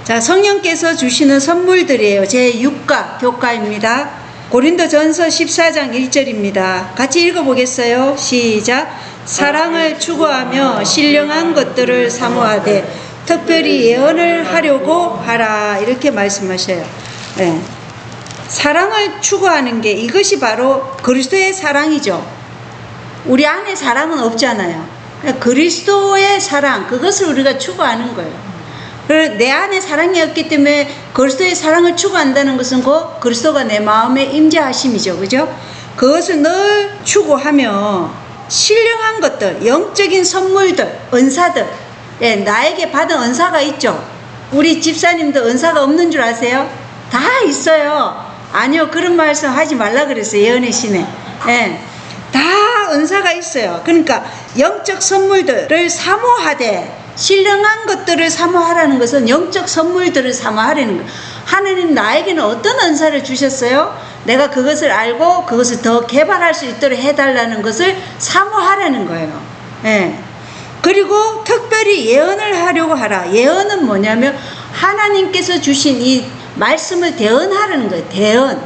자, 성령께서 주시는 선물들이에요. 제6가 교과입니다. 고린도전서 14장 1절입니다. 같이 읽어보겠어요. 시작. 사랑을 추구하며 신령한 것들을 사모하되 특별히 예언을 하려고 하라. 이렇게 말씀하셔요. 네. 사랑을 추구하는 게 이것이 바로 그리스도의 사랑이죠. 우리 안에 사랑은 없잖아요. 그리스도의 사랑, 그것을 우리가 추구하는 거예요. 내 안에 사랑이 없기 때문에 그리스도의 사랑을 추구한다는 것은 곧 그리스도가 내 마음에 임재하심이죠. 그죠? 그것을 늘 추구하며 신령한 것들, 영적인 선물들, 은사들, 예, 나에게 받은 은사가 있죠. 우리 집사님도 은사가 없는 줄 아세요? 다 있어요. 아니요, 그런 말씀 하지 말라 그랬어요. 예언의 신에. 예, 다 은사가 있어요. 그러니까 영적 선물들을 사모하되, 신령한 것들을 사모하라는 것은 영적 선물들을 사모하라는 거예요. 하나님 나에게는 어떤 은사를 주셨어요? 내가 그것을 알고 그것을 더 개발할 수 있도록 해달라는 것을 사모하라는 거예요. 예. 그리고 특별히 예언을 하려고 하라. 예언은 뭐냐면 하나님께서 주신 이 말씀을 대언하라는 거예요. 대언.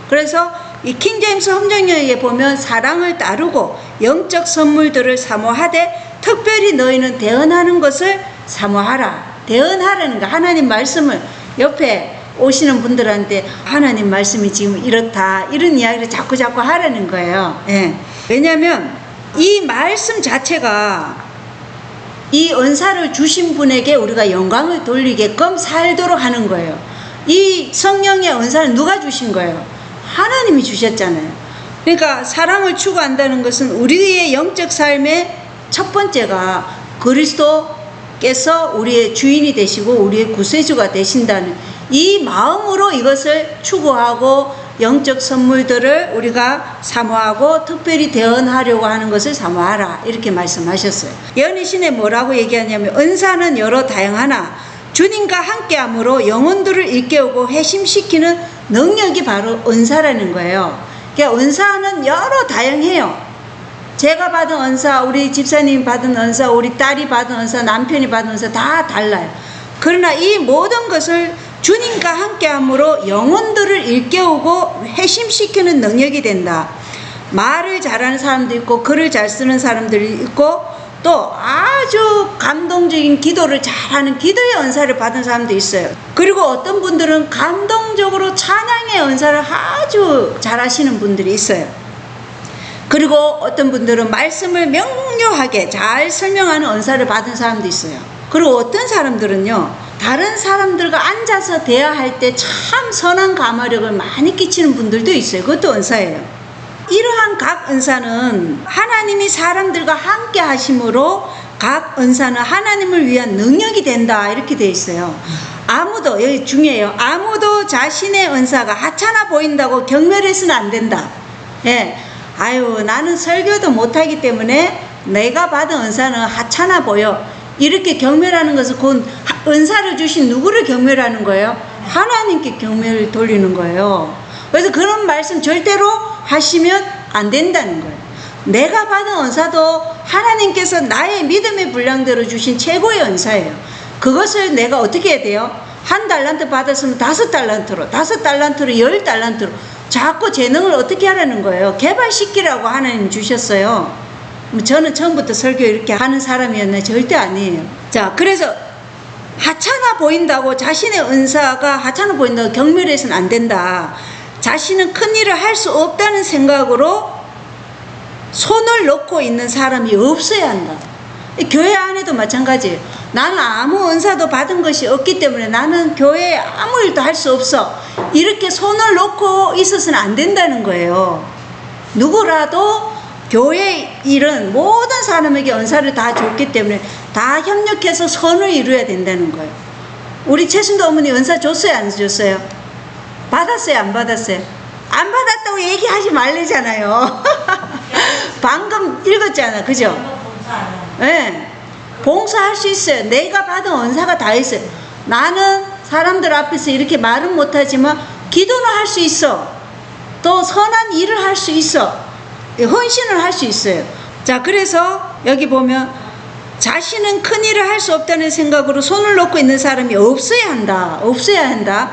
그래서 이 킹제임스 헌정역에 보면 사랑을 따르고 영적 선물들을 사모하되 특별히 너희는 대언하는 것을 사모하라. 대언하라는 거. 하나님 말씀을 옆에 오시는 분들한테 하나님 말씀이 지금 이렇다, 이런 이야기를 자꾸 하라는 거예요. 예. 왜냐하면 이 말씀 자체가 이 은사를 주신 분에게 우리가 영광을 돌리게끔 살도록 하는 거예요. 이 성령의 은사를 누가 주신 거예요? 하나님이 주셨잖아요. 그러니까 사랑을 추구한다는 것은 우리의 영적 삶의 첫 번째가 그리스도께서 우리의 주인이 되시고 우리의 구세주가 되신다는 이 마음으로 이것을 추구하고 영적 선물들을 우리가 사모하고 특별히 대언하려고 하는 것을 사모하라. 이렇게 말씀하셨어요. 예언의 신에 뭐라고 얘기하냐면 은사는 여러 다양하나 주님과 함께함으로 영혼들을 일깨우고 회심시키는 능력이 바로 은사라는 거예요. 그러니까 은사는 여러 다양해요. 제가 받은 은사, 우리 집사님이 받은 은사, 우리 딸이 받은 은사, 남편이 받은 은사 다 달라요. 그러나 이 모든 것을 주님과 함께함으로 영혼들을 일깨우고 회심시키는 능력이 된다. 말을 잘하는 사람도 있고 글을 잘 쓰는 사람들이 있고 또 아주 감동적인 기도를 잘하는 기도의 은사를 받은 사람도 있어요. 그리고 어떤 분들은 감동적으로 찬양의 은사를 아주 잘하시는 분들이 있어요. 그리고 어떤 분들은 말씀을 명료하게 잘 설명하는 은사를 받은 사람도 있어요. 그리고 어떤 사람들은요, 다른 사람들과 앉아서 대화할 때 참 선한 감화력을 많이 끼치는 분들도 있어요. 그것도 은사예요. 이러한 각 은사는 하나님이 사람들과 함께 하심으로 각 은사는 하나님을 위한 능력이 된다. 이렇게 되어 있어요. 아무도, 여기 중요해요. 아무도 자신의 은사가 하찮아 보인다고 경멸해서는 안 된다. 예. 아유, 나는 설교도 못하기 때문에 내가 받은 은사는 하찮아 보여. 이렇게 경멸하는 것은 곧 은사를 주신 누구를 경멸하는 거예요? 하나님께 경멸을 돌리는 거예요. 그래서 그런 말씀 절대로 하시면 안 된다는 거예요. 내가 받은 은사도 하나님께서 나의 믿음의 분량대로 주신 최고의 은사예요. 그것을 내가 어떻게 해야 돼요? 1달란트 받았으면 5달란트로, 5달란트로 10달란트로 자꾸 재능을 어떻게 하라는 거예요? 개발시키라고 하나님 주셨어요. 저는 처음부터 설교 이렇게 하는 사람이었나요? 절대 아니에요. 자, 그래서 하찮아 보인다고 자신의 은사가 하찮아 보인다고 경멸해서는 안 된다. 자신은 큰 일을 할 수 없다는 생각으로 손을 놓고 있는 사람이 없어야 한다. 교회 안에도 마찬가지예요. 나는 아무 은사도 받은 것이 없기 때문에 나는 교회에 아무 일도 할 수 없어. 이렇게 손을 놓고 있어서는 안 된다는 거예요. 누구라도 교회 일은 모든 사람에게 은사를 다 줬기 때문에 다 협력해서 선을 이루어야 된다는 거예요. 우리 최순도 어머니 은사 줬어요, 안 줬어요? 받았어요, 안 받았어요? 안 받았다고 얘기하지 말래잖아요. 방금 읽었잖아, 그죠? 네. 봉사할 수 있어요. 내가 받은 은사가 다 있어요. 나는 사람들 앞에서 이렇게 말은 못하지만 기도는 할 수 있어. 또 선한 일을 할 수 있어. 헌신을 할 수 있어요. 자, 그래서 여기 보면 자신은 큰일을 할 수 없다는 생각으로 손을 놓고 있는 사람이 없어야 한다. 없어야 한다.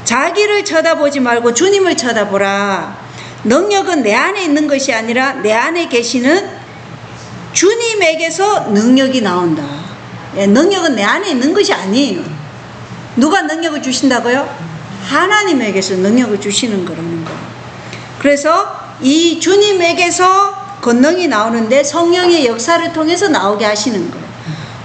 자기를 쳐다보지 말고 주님을 쳐다보라. 능력은 내 안에 있는 것이 아니라 내 안에 계시는 주님에게서 능력이 나온다. 예, 능력은 내 안에 있는 것이 아니에요. 누가 능력을 주신다고요? 하나님에게서 능력을 주시는 거라는 거예요. 그래서 이 주님에게서 권능이 나오는데 성령의 역사를 통해서 나오게 하시는 거예요.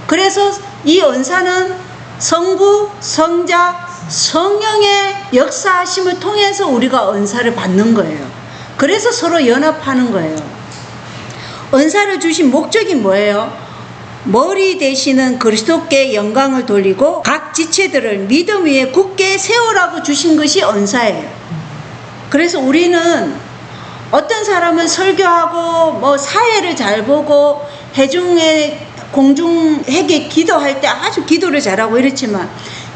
그래서 이 은사는 성부, 성자, 성령의 역사하심을 통해서 우리가 은사를 받는 거예요. 그래서 서로 연합하는 거예요. 은사를 주신 목적이 뭐예요? 머리 되시는 그리스도께 영광을 돌리고 각 지체들을 믿음 위에 굳게 세우라고 주신 것이 은사예요. 그래서 우리는 어떤 사람은 설교하고 뭐 사회를 잘 보고 회중에 공중에게 기도할 때 아주 기도를 잘하고 이렇지만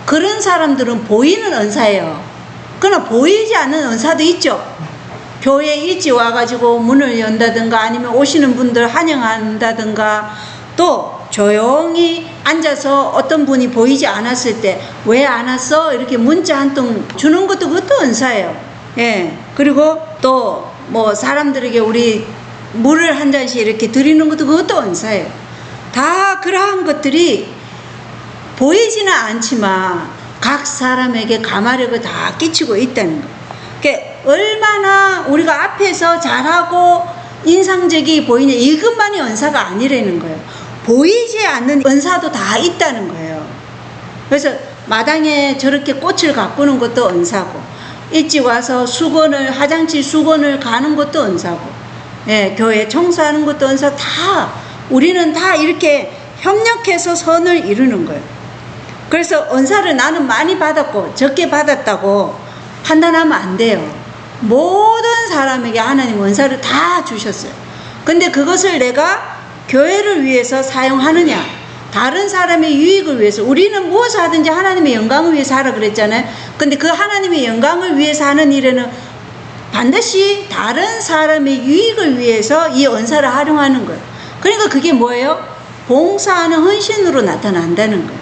그런 사람들은 보이는 은사예요. 그러나 보이지 않는 은사도 있죠. 교회 일찍 와가지고 문을 연다든가 아니면 오시는 분들 환영한다든가 또 조용히 앉아서 어떤 분이 보이지 않았을 때 왜 안 왔어? 이렇게 문자 한 통 주는 것도 그것도 은사예요. 예. 그리고 또 뭐 사람들에게 우리 물을 한 잔씩 이렇게 드리는 것도 그것도 은사예요. 다 그러한 것들이 보이지는 않지만 각 사람에게 감화력을 다 끼치고 있다는 거예요. 그러니까 얼마나 우리가 앞에서 잘하고 인상적이 보이냐 이것만이 은사가 아니라는 거예요. 보이지 않는 은사도 다 있다는 거예요. 그래서 마당에 저렇게 꽃을 가꾸는 것도 은사고 일찍 와서 수건을 화장실 수건을 가는 것도 은사고 예, 교회 청소하는 것도 은사. 다 우리는 다 이렇게 협력해서 선을 이루는 거예요. 그래서 은사를 나는 많이 받았고 적게 받았다고 판단하면 안 돼요. 모든 사람에게 하나님 은사를 다 주셨어요. 근데 그것을 내가 교회를 위해서 사용하느냐 다른 사람의 유익을 위해서 우리는 무엇을 하든지 하나님의 영광을 위해서 하라 그랬잖아요. 근데 그 하나님의 영광을 위해서 하는 일에는 반드시 다른 사람의 유익을 위해서 이 은사를 활용하는 거예요. 그러니까 그게 뭐예요? 봉사하는 헌신으로 나타난다는 거예요.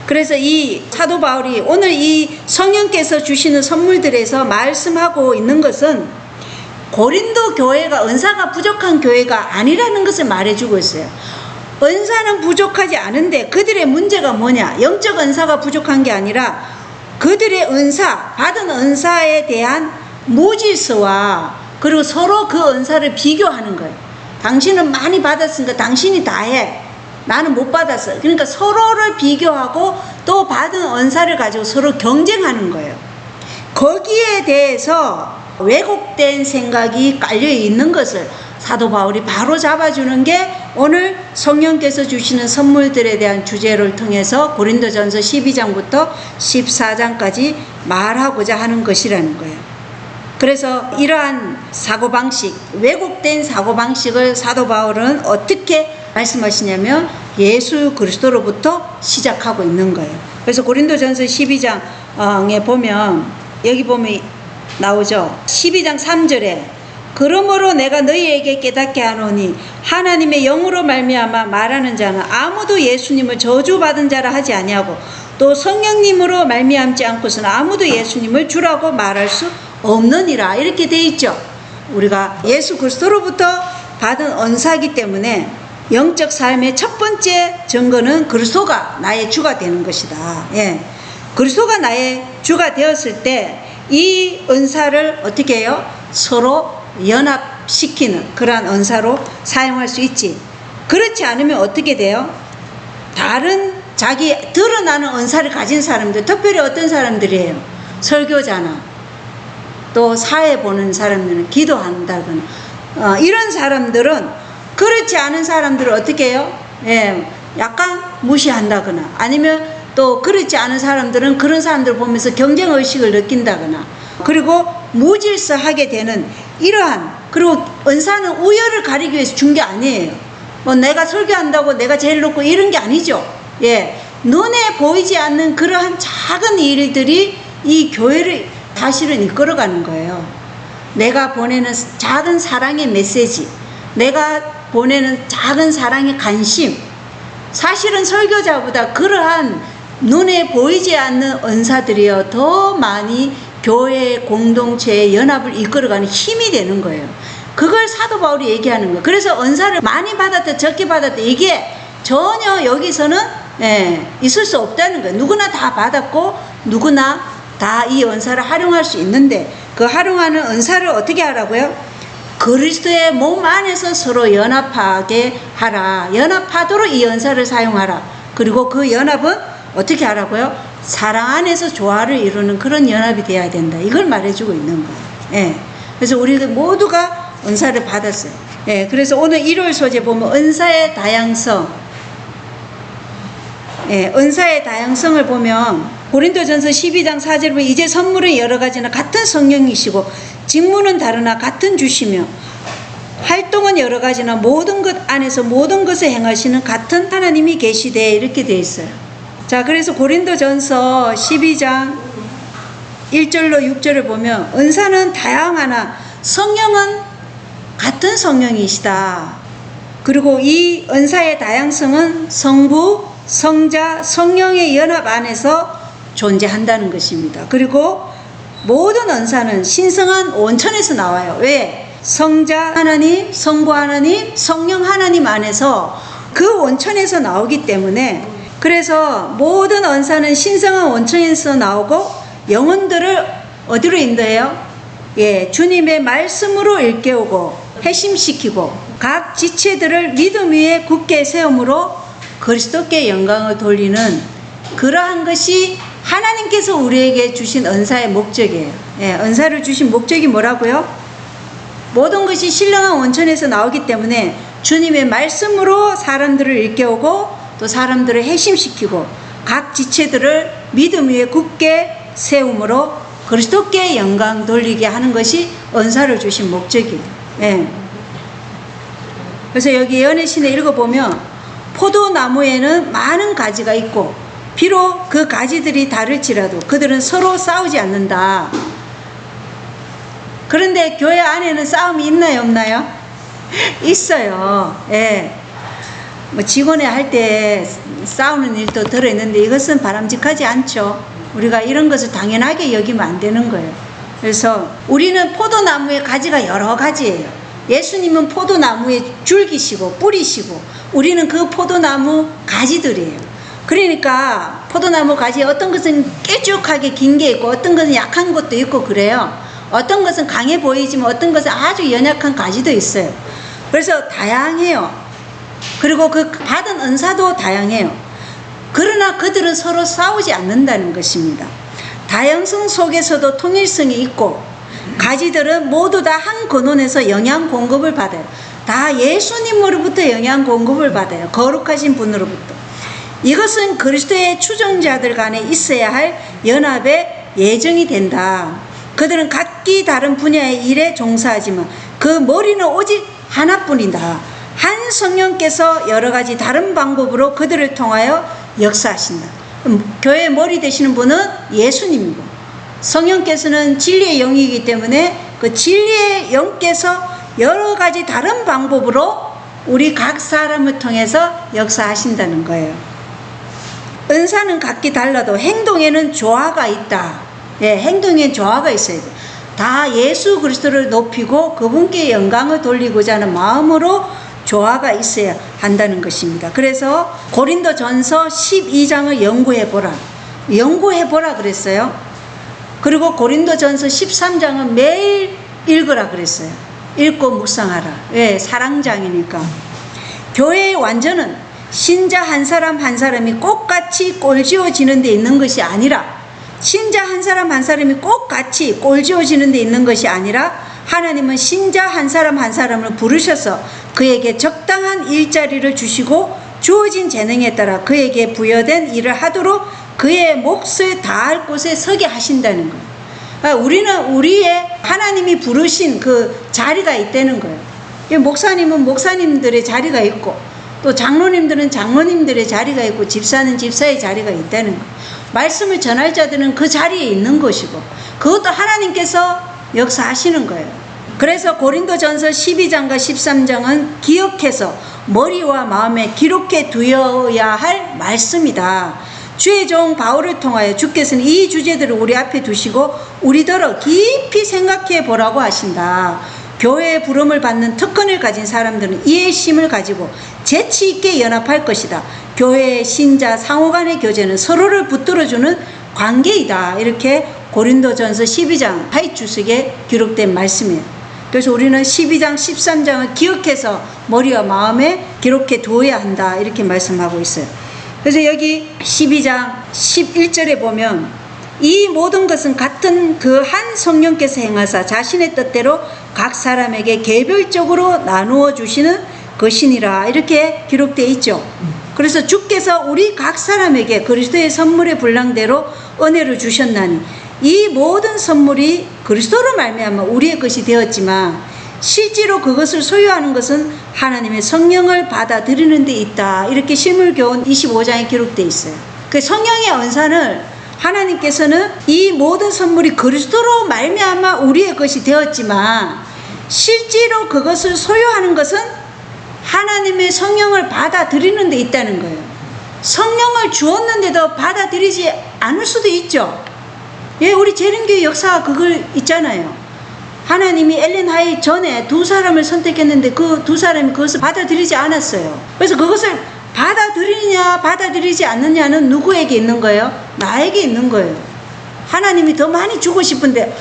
그래서 이 사도 바울이 오늘 이 성령께서 주시는 선물들에서 말씀하고 있는 것은 고린도 교회가 은사가 부족한 교회가 아니라는 것을 말해주고 있어요. 은사는 부족하지 않은데 그들의 문제가 뭐냐? 영적 은사가 부족한 게 아니라 그들의 은사, 받은 은사에 대한 무질서와 그리고 서로 그 은사를 비교하는 거예요. 당신은 많이 받았으니까 당신이 다 해. 나는 못 받았어. 그러니까 서로를 비교하고 또 받은 은사를 가지고 서로 경쟁하는 거예요. 거기에 대해서 왜곡된 생각이 깔려 있는 것을 사도 바울이 바로 잡아주는 게 오늘 성령께서 주시는 선물들에 대한 주제를 통해서 고린도전서 12장부터 14장까지 말하고자 하는 것이라는 거예요. 그래서 이러한 사고방식, 왜곡된 사고방식을 사도 바울은 어떻게 말씀하시냐면 예수 그리스도로부터 시작하고 있는 거예요. 그래서 고린도전서 12장에 보면 여기 보면 나오죠. 12장 3절에 그러므로 내가 너희에게 깨닫게 하노니 하나님의 영으로 말미암아 말하는 자는 아무도 예수님을 저주받은 자라 하지 아니하고 또 성령님으로 말미암지 않고서는 아무도 예수님을 주라고 말할 수 없느니라. 이렇게 돼 있죠. 우리가 예수 그리스도로부터 받은 은사이기 때문에 영적 삶의 첫 번째 증거는 그리스도가 나의 주가 되는 것이다. 예. 그리스도가 나의 주가 되었을 때 이 은사를 어떻게 해요? 서로 연합시키는 그러한 은사로 사용할 수 있지. 그렇지 않으면 어떻게 돼요? 다른 자기 드러나는 은사를 가진 사람들, 특별히 어떤 사람들이에요? 설교자나 또 사회 보는 사람들은 기도한다거나 이런 사람들은 그렇지 않은 사람들을 어떻게 해요? 예, 약간 무시한다거나 아니면 또 그렇지 않은 사람들은 그런 사람들을 보면서 경쟁의식을 느낀다거나 그리고 무질서하게 되는 이러한, 그리고 은사는 우열을 가리기 위해서 준 게 아니에요. 뭐 내가 설교한다고 내가 제일 높고 이런 게 아니죠. 예, 눈에 보이지 않는 그러한 작은 일들이 이 교회를 사실은 이끌어가는 거예요. 내가 보내는 작은 사랑의 메시지, 내가 보내는 작은 사랑의 관심, 사실은 설교자보다 그러한 눈에 보이지 않는 은사들이요 더 많이 교회 공동체의 연합을 이끌어가는 힘이 되는 거예요. 그걸 사도 바울이 얘기하는 거예요. 그래서 은사를 많이 받았다 적게 받았다 이게 전혀 여기서는 있을 수 없다는 거예요. 누구나 다 받았고 누구나 다 이 은사를 활용할 수 있는데 그 활용하는 은사를 어떻게 하라고요? 그리스도의 몸 안에서 서로 연합하게 하라. 연합하도록 이 은사를 사용하라. 그리고 그 연합은 어떻게 하라고요? 사랑 안에서 조화를 이루는 그런 연합이 돼야 된다. 이걸 말해주고 있는 거예요. 그래서 우리 모두가 은사를 받았어요. 그래서 오늘 일요일 소재 보면 은사의 다양성. 은사의 다양성을 보면 고린도전서 12장 4절 보면 이제 선물은 여러 가지나 같은 성령이시고 직무는 다르나 같은 주시며 활동은 여러 가지나 모든 것 안에서 모든 것을 행하시는 같은 하나님이 계시되 이렇게 되어 있어요. 자, 그래서 고린도전서 12장 1절로 6절을 보면 은사는 다양하나 성령은 같은 성령이시다. 그리고 이 은사의 다양성은 성부, 성자, 성령의 연합 안에서 존재한다는 것입니다. 그리고 모든 은사는 신성한 원천에서 나와요. 왜? 성자 하나님, 성부 하나님, 성령 하나님 안에서 그 원천에서 나오기 때문에 그래서 모든 은사는 신성한 원천에서 나오고 영혼들을 어디로 인도해요? 주님의 말씀으로 일깨우고 회심시키고 각 지체들을 믿음 위에 굳게 세움으로 그리스도께 영광을 돌리는 그러한 것이 하나님께서 우리에게 주신 은사의 목적이에요. 은사를 주신 목적이 뭐라고요? 모든 것이 신령한 원천에서 나오기 때문에 주님의 말씀으로 사람들을 일깨우고 또 사람들을 회심시키고 각 지체들을 믿음 위에 굳게 세움으로 그리스도께 영광 돌리게 하는 것이 은사를 주신 목적이에요. 그래서 여기 연애신에 읽어보면 포도나무에는 많은 가지가 있고 비록 그 가지들이 다를지라도 그들은 서로 싸우지 않는다. 그런데 교회 안에는 싸움이 있나요, 없나요? 있어요. 뭐 직원회 할 때 싸우는 일도 들어있는데 이것은 바람직하지 않죠. 우리가 이런 것을 당연하게 여기면 안 되는 거예요. 그래서 우리는 포도나무의 가지가 여러 가지예요. 예수님은 포도나무의 줄기시고 뿌리시고 우리는 그 포도나무 가지들이에요. 그러니까 포도나무 가지에 어떤 것은 깨쭉하게 긴 게 있고 어떤 것은 약한 것도 있고 그래요. 어떤 것은 강해 보이지만 어떤 것은 아주 연약한 가지도 있어요. 그래서 다양해요. 그리고 그 받은 은사도 다양해요. 그러나 그들은 서로 싸우지 않는다는 것입니다. 다양성 속에서도 통일성이 있고 가지들은 모두 다 한 근원에서 영양 공급을 받아요. 다 예수님으로부터 영양 공급을 받아요. 거룩하신 분으로부터. 이것은 그리스도의 추종자들 간에 있어야 할 연합의 예정이 된다. 그들은 각기 다른 분야의 일에 종사하지만 그 머리는 오직 하나뿐이다. 한 성령께서 여러 가지 다른 방법으로 그들을 통하여 역사하신다. 교회의 머리 되시는 분은 예수님이고 성령께서는 진리의 영이기 때문에 그 진리의 영께서 여러 가지 다른 방법으로 우리 각 사람을 통해서 역사하신다는 거예요. 은사는 각기 달라도 행동에는 조화가 있다. 행동에 조화가 있어야 돼. 다 예수 그리스도를 높이고 그분께 영광을 돌리고자 하는 마음으로 조화가 있어야 한다는 것입니다. 그래서 고린도전서 12장을 연구해보라. 연구해보라 그랬어요. 그리고 고린도전서 13장은 매일 읽으라 그랬어요. 읽고 묵상하라. 사랑장이니까. 교회의 완전은 신자 한 사람 한 사람이 똑같이 꼴지어지는 데 있는 것이 아니라 신자 한 사람 한 사람이 꼭 같이 꼴지어지는 데 있는 것이 아니라 하나님은 신자 한 사람 한 사람을 부르셔서 그에게 적당한 일자리를 주시고 주어진 재능에 따라 그에게 부여된 일을 하도록 그의 몫을 다할 곳에 서게 하신다는 거예요. 우리는 우리의 하나님이 부르신 그 자리가 있다는 거예요. 목사님은 목사님들의 자리가 있고 또 장로님들은 장로님들의 자리가 있고 집사는 집사의 자리가 있다는 거예요. 말씀을 전할 자들은 그 자리에 있는 것이고 그것도 하나님께서 역사하시는 거예요. 그래서 고린도전서 12장과 13장은 기억해서 머리와 마음에 기록해 두어야 할 말씀이다. 주의 종 바울을 통하여 주께서는 이 주제들을 우리 앞에 두시고 우리더러 깊이 생각해 보라고 하신다. 교회의 부름을 받는 특권을 가진 사람들은 이의 심을 가지고 재치 있게 연합할 것이다. 교회의 신자 상호간의 교제는 서로를 붙들어주는 관계이다. 이렇게 고린도전서 12장 하이주석에 기록된 말씀이에요. 그래서 우리는 12장 13장을 기억해서 머리와 마음에 기록해 두어야 한다. 이렇게 말씀하고 있어요. 그래서 여기 12장 11절에 보면 이 모든 것은 같은 그 한 성령께서 행하사 자신의 뜻대로 각 사람에게 개별적으로 나누어 주시는 것이니라. 이렇게 기록되어 있죠. 그래서 주께서 우리 각 사람에게 그리스도의 선물의 분량대로 은혜를 주셨나니 이 모든 선물이 그리스도로 말미암아 우리의 것이 되었지만 실제로 그것을 소유하는 것은 하나님의 성령을 받아들이는 데 있다. 이렇게 실물교훈 25장에 기록되어 있어요. 그 성령의 언사는 하나님께서는 이 모든 선물이 그리스도로 말미암아 우리의 것이 되었지만 실제로 그것을 소유하는 것은 하나님의 성령을 받아들이는 데 있다는 거예요. 성령을 주었는데도 받아들이지 않을 수도 있죠. 예, 우리 재림교회 역사가 그걸 있잖아요. 하나님이 엘렌 화이트 전에 두 사람을 선택했는데 그 두 사람이 그것을 받아들이지 않았어요. 그래서 그것을 받아들이냐 받아들이지 않느냐는 누구에게 있는 거예요? 나에게 있는 거예요. 하나님이 더 많이 주고 싶은데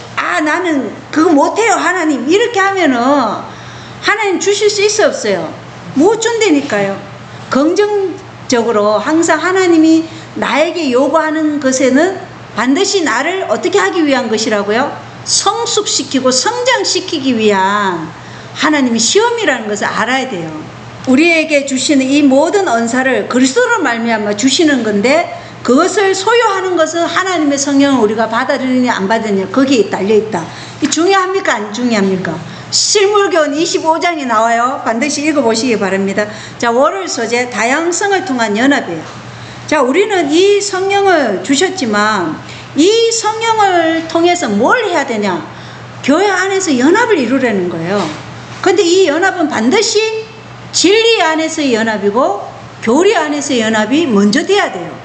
나는 그거 못해요 하나님 이렇게 하면은 하나님 주실 수 있어 없어요? 못 준다니까요. 긍정적으로 항상 하나님이 나에게 요구하는 것에는 반드시 나를 어떻게 하기 위한 것이라고요? 성숙시키고 성장시키기 위한 하나님의 시험이라는 것을 알아야 돼요. 우리에게 주시는 이 모든 언사를 그리스도로 말미암아 주시는 건데 그것을 소유하는 것은 하나님의 성령을 우리가 받아들이느냐 안 받느냐 거기에 달려있다. 이 중요합니까 안 중요합니까? 실물교훈 25장이 나와요. 반드시 읽어보시기 바랍니다. 자, 월요일 소재 다양성을 통한 연합이에요. 자, 우리는 이 성령을 주셨지만 이 성령을 통해서 뭘 해야 되냐? 교회 안에서 연합을 이루려는 거예요. 근데 이 연합은 반드시 진리 안에서의 연합이고 교리 안에서의 연합이 먼저 돼야 돼요.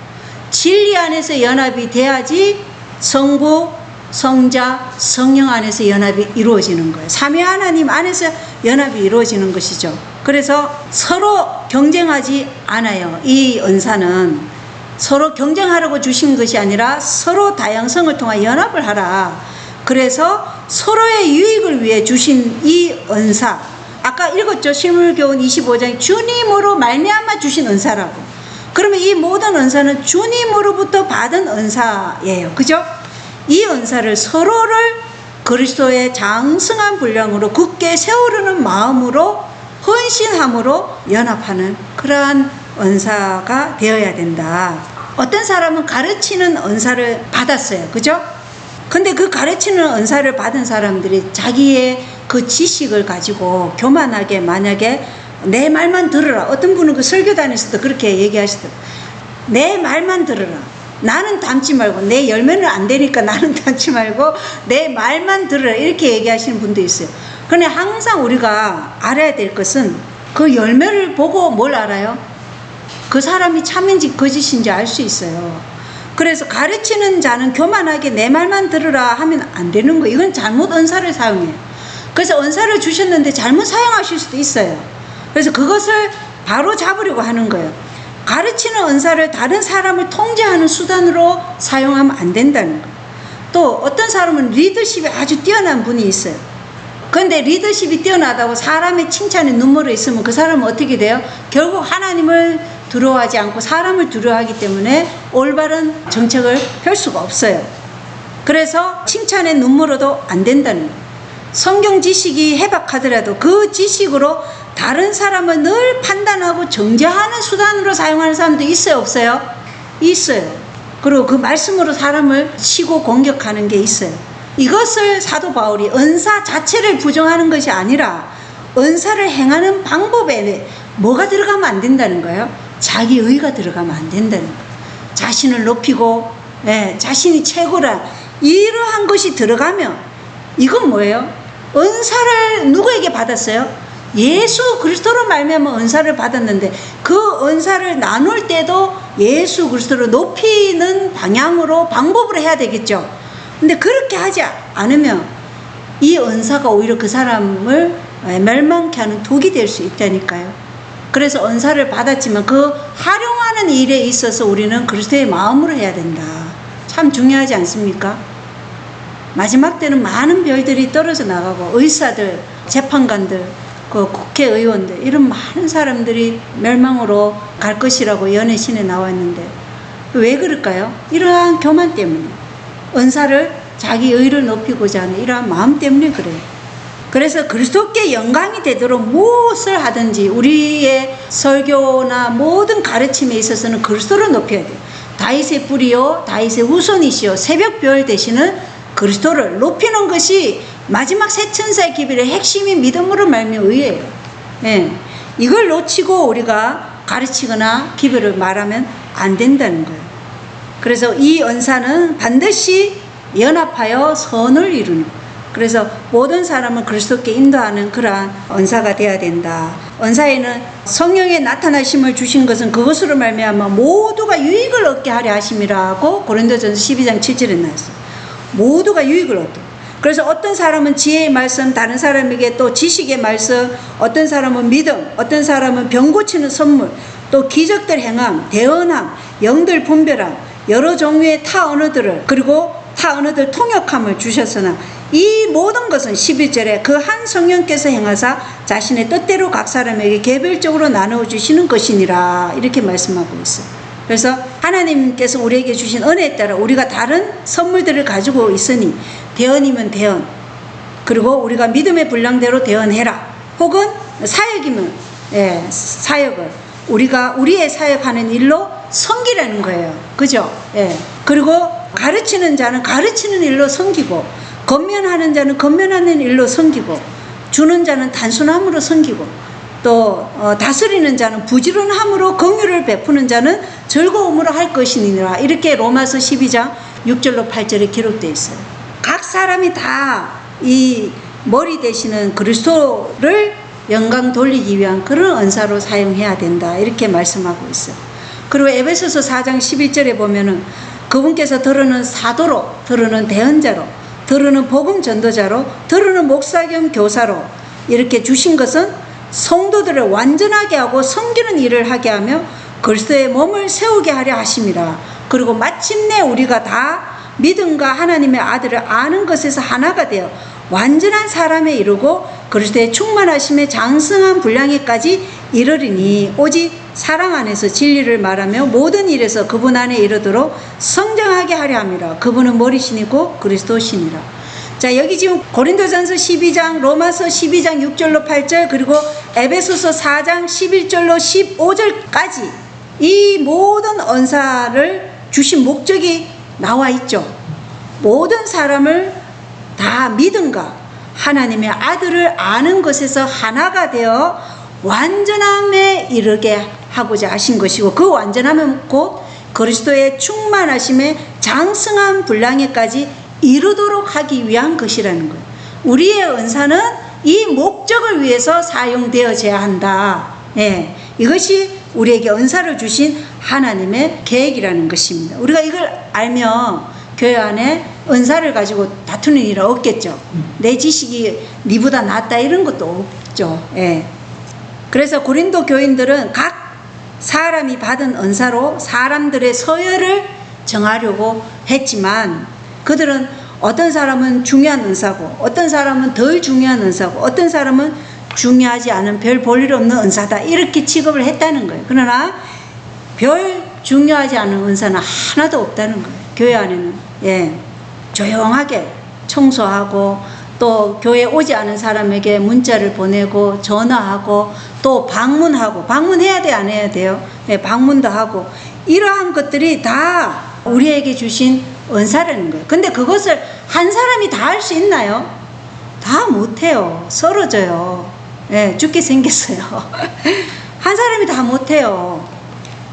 진리 안에서 연합이 돼야지 성부, 성자, 성령 안에서 연합이 이루어지는 거예요. 삼위 하나님 안에서 연합이 이루어지는 것이죠. 그래서 서로 경쟁하지 않아요. 이 은사는 서로 경쟁하려고 주신 것이 아니라 서로 다양성을 통한 연합을 하라. 그래서 서로의 유익을 위해 주신 이 은사, 아까 읽었죠? 실물교훈 25장 주님으로 말미암아 주신 은사라고. 그러면 이 모든 은사는 주님으로부터 받은 은사예요. 그죠? 이 은사를 서로를 그리스도의 장성한 분량으로 굳게 세우려는 마음으로 헌신함으로 연합하는 그러한 은사가 되어야 된다. 어떤 사람은 가르치는 은사를 받았어요. 그죠? 근데 그 가르치는 은사를 받은 사람들이 자기의 그 지식을 가지고 교만하게 만약에 내 말만 들으라. 어떤 분은 그 설교단에서도 그렇게 얘기하시더라고요. 내 말만 들으라. 나는 담지 말고 내 열매는 안 되니까 나는 담지 말고 내 말만 들으라. 이렇게 얘기하시는 분도 있어요. 그런데 항상 우리가 알아야 될 것은 그 열매를 보고 뭘 알아요? 그 사람이 참인지 거짓인지 알 수 있어요. 그래서 가르치는 자는 교만하게 내 말만 들으라 하면 안 되는 거예요. 이건 잘못 은사를 사용해요. 그래서 은사를 주셨는데 잘못 사용하실 수도 있어요. 그래서 그것을 바로 잡으려고 하는 거예요. 가르치는 은사를 다른 사람을 통제하는 수단으로 사용하면 안 된다는 거예요. 또 어떤 사람은 리더십이 아주 뛰어난 분이 있어요. 그런데 리더십이 뛰어나다고 사람의 칭찬에 눈물이 있으면 그 사람은 어떻게 돼요? 결국 하나님을 두려워하지 않고 사람을 두려워하기 때문에 올바른 정책을 펼 수가 없어요. 그래서 칭찬에 눈물어도 안 된다는 거예요. 성경 지식이 해박하더라도 그 지식으로 다른 사람을 늘 판단하고 정죄하는 수단으로 사용하는 사람도 있어요, 없어요? 있어요. 그리고 그 말씀으로 사람을 치고 공격하는 게 있어요. 이것을 사도 바울이 은사 자체를 부정하는 것이 아니라 은사를 행하는 방법에 뭐가 들어가면 안 된다는 거예요? 자기 의가 들어가면 안 된다는 거예요. 자신을 높이고 자신이 최고라 이러한 것이 들어가면 이건 뭐예요? 은사를 누구에게 받았어요? 예수 그리스도로 말미암아 은사를 받았는데 그 은사를 나눌 때도 예수 그리스도를 높이는 방향으로 방법으로 해야 되겠죠. 근데 그렇게 하지 않으면 이 은사가 오히려 그 사람을 멸망케 하는 독이 될 수 있다니까요. 그래서 은사를 받았지만 그 활용하는 일에 있어서 우리는 그리스도의 마음으로 해야 된다. 참 중요하지 않습니까? 마지막 때는 많은 별들이 떨어져 나가고 의사들, 재판관들, 그 국회의원들 이런 많은 사람들이 멸망으로 갈 것이라고 연애신에 나와 있는데 왜 그럴까요? 이러한 교만 때문에 은사를 자기 의를 높이고자 하는 이러한 마음 때문에 그래요. 그래서 그리스도께 영광이 되도록 무엇을 하든지 우리의 설교나 모든 가르침에 있어서는 그리스도를 높여야 돼요. 다윗의 뿌리요 다윗의 후손이시요 새벽별 되시는 그리스도를 높이는 것이 마지막 새 천사의 기별의 핵심이 믿음으로 말미암아 의예요. 예. 이걸 놓치고 우리가 가르치거나 기별을 말하면 안 된다는 거예요. 그래서 이 은사는 반드시 연합하여 선을 이루는, 그래서 모든 사람을 그리스도께 인도하는 그러한 은사가 되어야 된다. 은사에는 성령의 나타나심을 주신 것은 그것으로 말미암아 모두가 유익을 얻게 하려 하심이라고 고린도전서 12장 7절에 나왔어요. 모두가 유익을 얻게. 그래서 어떤 사람은 지혜의 말씀, 다른 사람에게 또 지식의 말씀, 어떤 사람은 믿음, 어떤 사람은 병 고치는 선물, 또 기적들 행함, 대언함, 영들 분별함, 여러 종류의 타 언어들을, 그리고 타 언어들 통역함을 주셨으나 이 모든 것은 11절에 그 한 성령께서 행하사 자신의 뜻대로 각 사람에게 개별적으로 나누어 주시는 것이니라, 이렇게 말씀하고 있어요. 그래서 하나님께서 우리에게 주신 은혜에 따라 우리가 다른 선물들을 가지고 있으니 대언이면 대언, 그리고 우리가 믿음의 분량대로 대언해라, 혹은 사역이면 사역을 우리가 우리의 사역하는 일로 섬기라는 거예요. 그죠? 그리고 가르치는 자는 가르치는 일로 섬기고, 건면하는 자는 건면하는 일로 섬기고, 주는 자는 단순함으로 섬기고, 또 다스리는 자는 부지런함으로, 긍휼을 베푸는 자는 즐거움으로 할 것이니라, 이렇게 로마서 12장 6절로 8절에 기록되어 있어요. 각 사람이 다 이 머리 되시는 그리스도를 영광 돌리기 위한 그런 은사로 사용해야 된다, 이렇게 말씀하고 있어요. 그리고 에베소서 4장 11절에 보면은 그분께서 더러는 사도로, 더러는 대언자로, 더러는 복음 전도자로, 더러는 목사 겸 교사로 이렇게 주신 것은 성도들을 완전하게 하고 섬기는 일을 하게 하며 그리스도의 몸을 세우게 하려 하심이라. 그리고 마침내 우리가 다 믿음과 하나님의 아들을 아는 것에서 하나가 되어 완전한 사람에 이르고 그리스도의 충만하심에 장성한 분량에까지 이르리니 오직 사랑 안에서 진리를 말하며 모든 일에서 그분 안에 이르도록 성장하게 하려 함이라. 그분은 머리신이고 그리스도시니라. 자, 여기 지금 고린도전서 12장, 로마서 12장 6절로 8절, 그리고 에베소서 4장 11절로 15절까지 이 모든 은사를 주신 목적이 나와 있죠. 모든 사람을 다 믿음과 하나님의 아들을 아는 것에서 하나가 되어 완전함에 이르게 하고자 하신 것이고, 그 완전함은 곧 그리스도의 충만하심에 장성한 분량에까지 이르도록 하기 위한 것이라는 거예요. 우리의 은사는 이 목적을 위해서 사용되어져야 한다. 이것이 우리에게 은사를 주신 하나님의 계획이라는 것입니다. 우리가 이걸 알면 교회 안에 은사를 가지고 다투는 일은 없겠죠. 내 지식이 니보다 낫다 이런 것도 없죠. 그래서 고린도 교인들은 각 사람이 받은 은사로 사람들의 서열을 정하려고 했지만, 그들은 어떤 사람은 중요한 은사고, 어떤 사람은 덜 중요한 은사고, 어떤 사람은 중요하지 않은 별 볼일 없는 은사다, 이렇게 취급을 했다는 거예요. 그러나 별 중요하지 않은 은사는 하나도 없다는 거예요. 교회 안에는 조용하게 청소하고, 또 교회 오지 않은 사람에게 문자를 보내고 전화하고, 또 방문해야 돼 안 해야 돼요? 방문도 하고, 이러한 것들이 다 우리에게 주신 은사라는 거예요. 근데 그것을 한 사람이 다 할 수 있나요? 다 못해요. 쓰러져요. 죽게 생겼어요. 한 사람이 다 못해요.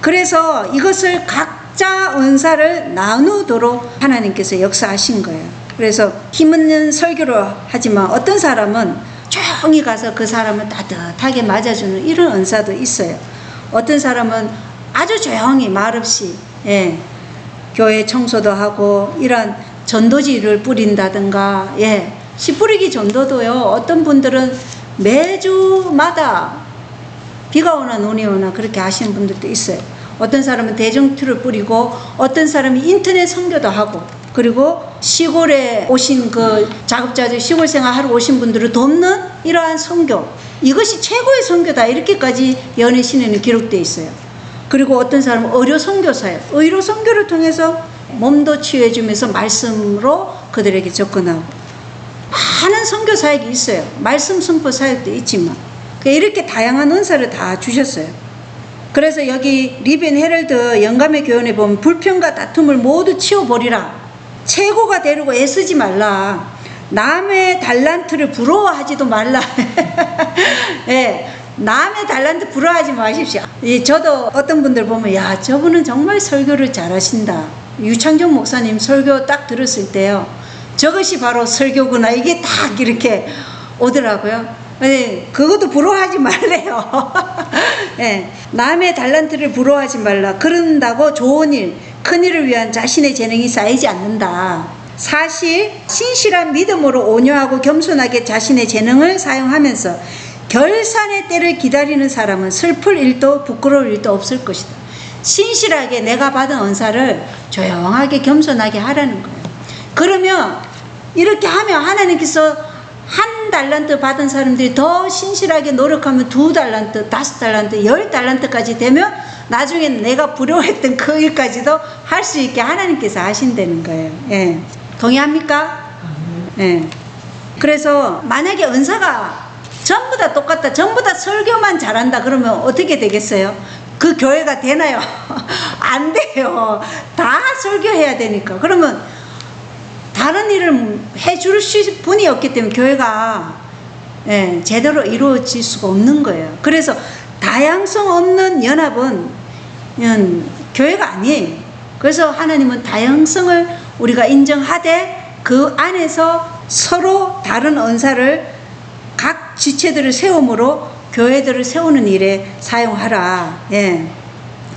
그래서 이것을 각자 은사를 나누도록 하나님께서 역사하신 거예요. 그래서 힘있는 설교를 하지만 어떤 사람은 조용히 가서 그 사람을 따뜻하게 맞아주는 이런 은사도 있어요. 어떤 사람은 아주 조용히 말없이 교회 청소도 하고 이런 전도지를 뿌린다든가 씨 뿌리기 전도도요. 어떤 분들은 매주마다 비가 오나 눈이 오나 그렇게 하시는 분들도 있어요. 어떤 사람은 대정투를 뿌리고 어떤 사람이 인터넷 선교도 하고 그리고 시골에 오신 그 작업자들 시골 생활하러 오신 분들을 돕는 이러한 선교, 이것이 최고의 선교다 이렇게까지 연애 신에는 기록되어 있어요. 그리고 어떤 사람은 의료 선교사예요. 의료 선교를 통해서 몸도 치유해주면서 말씀으로 그들에게 접근하고 많은 선교 사역이 있어요. 말씀 선포 사역도 있지만 이렇게 다양한 은사를 다 주셨어요. 그래서 여기 리벤 헤럴드 영감의 교훈에 보면 불평과 다툼을 모두 치워버리라. 최고가 되려고 애쓰지 말라. 남의 달란트를 부러워하지도 말라. 남의 달란트 부러워하지 마십시오. 저도 어떤 분들 보면 야 저분은 정말 설교를 잘하신다. 유창정 목사님 설교 딱 들었을 때요. 저것이 바로 설교구나. 이게 딱 이렇게 오더라고요. 그것도 부러워하지 말래요. 남의 달란트를 부러워하지 말라. 그런다고 좋은 일, 큰 일을 위한 자신의 재능이 쌓이지 않는다. 사실 신실한 믿음으로 온유하고 겸손하게 자신의 재능을 사용하면서 결산의 때를 기다리는 사람은 슬플 일도 부끄러울 일도 없을 것이다. 신실하게 내가 받은 은사를 조용하게 겸손하게 하라는 거예요. 그러면 이렇게 하면 하나님께서 한 달란트 받은 사람들이 더 신실하게 노력하면 2달란트, 5달란트, 10달란트까지 되면 나중에는 내가 부러워했던 그 일까지도 할 수 있게 하나님께서 하신다는 거예요. 동의합니까? 그래서 만약에 은사가 전부 다 똑같다, 전부 다 설교만 잘한다 그러면 어떻게 되겠어요? 그 교회가 되나요? 안 돼요. 다 설교해야 되니까. 그러면 다른 일을 해줄 분이 없기 때문에 교회가 제대로 이루어질 수가 없는 거예요. 그래서 다양성 없는 연합은 교회가 아니에요. 그래서 하나님은 다양성을 우리가 인정하되 그 안에서 서로 다른 은사를 각 지체들을 세움으로 교회들을 세우는 일에 사용하라.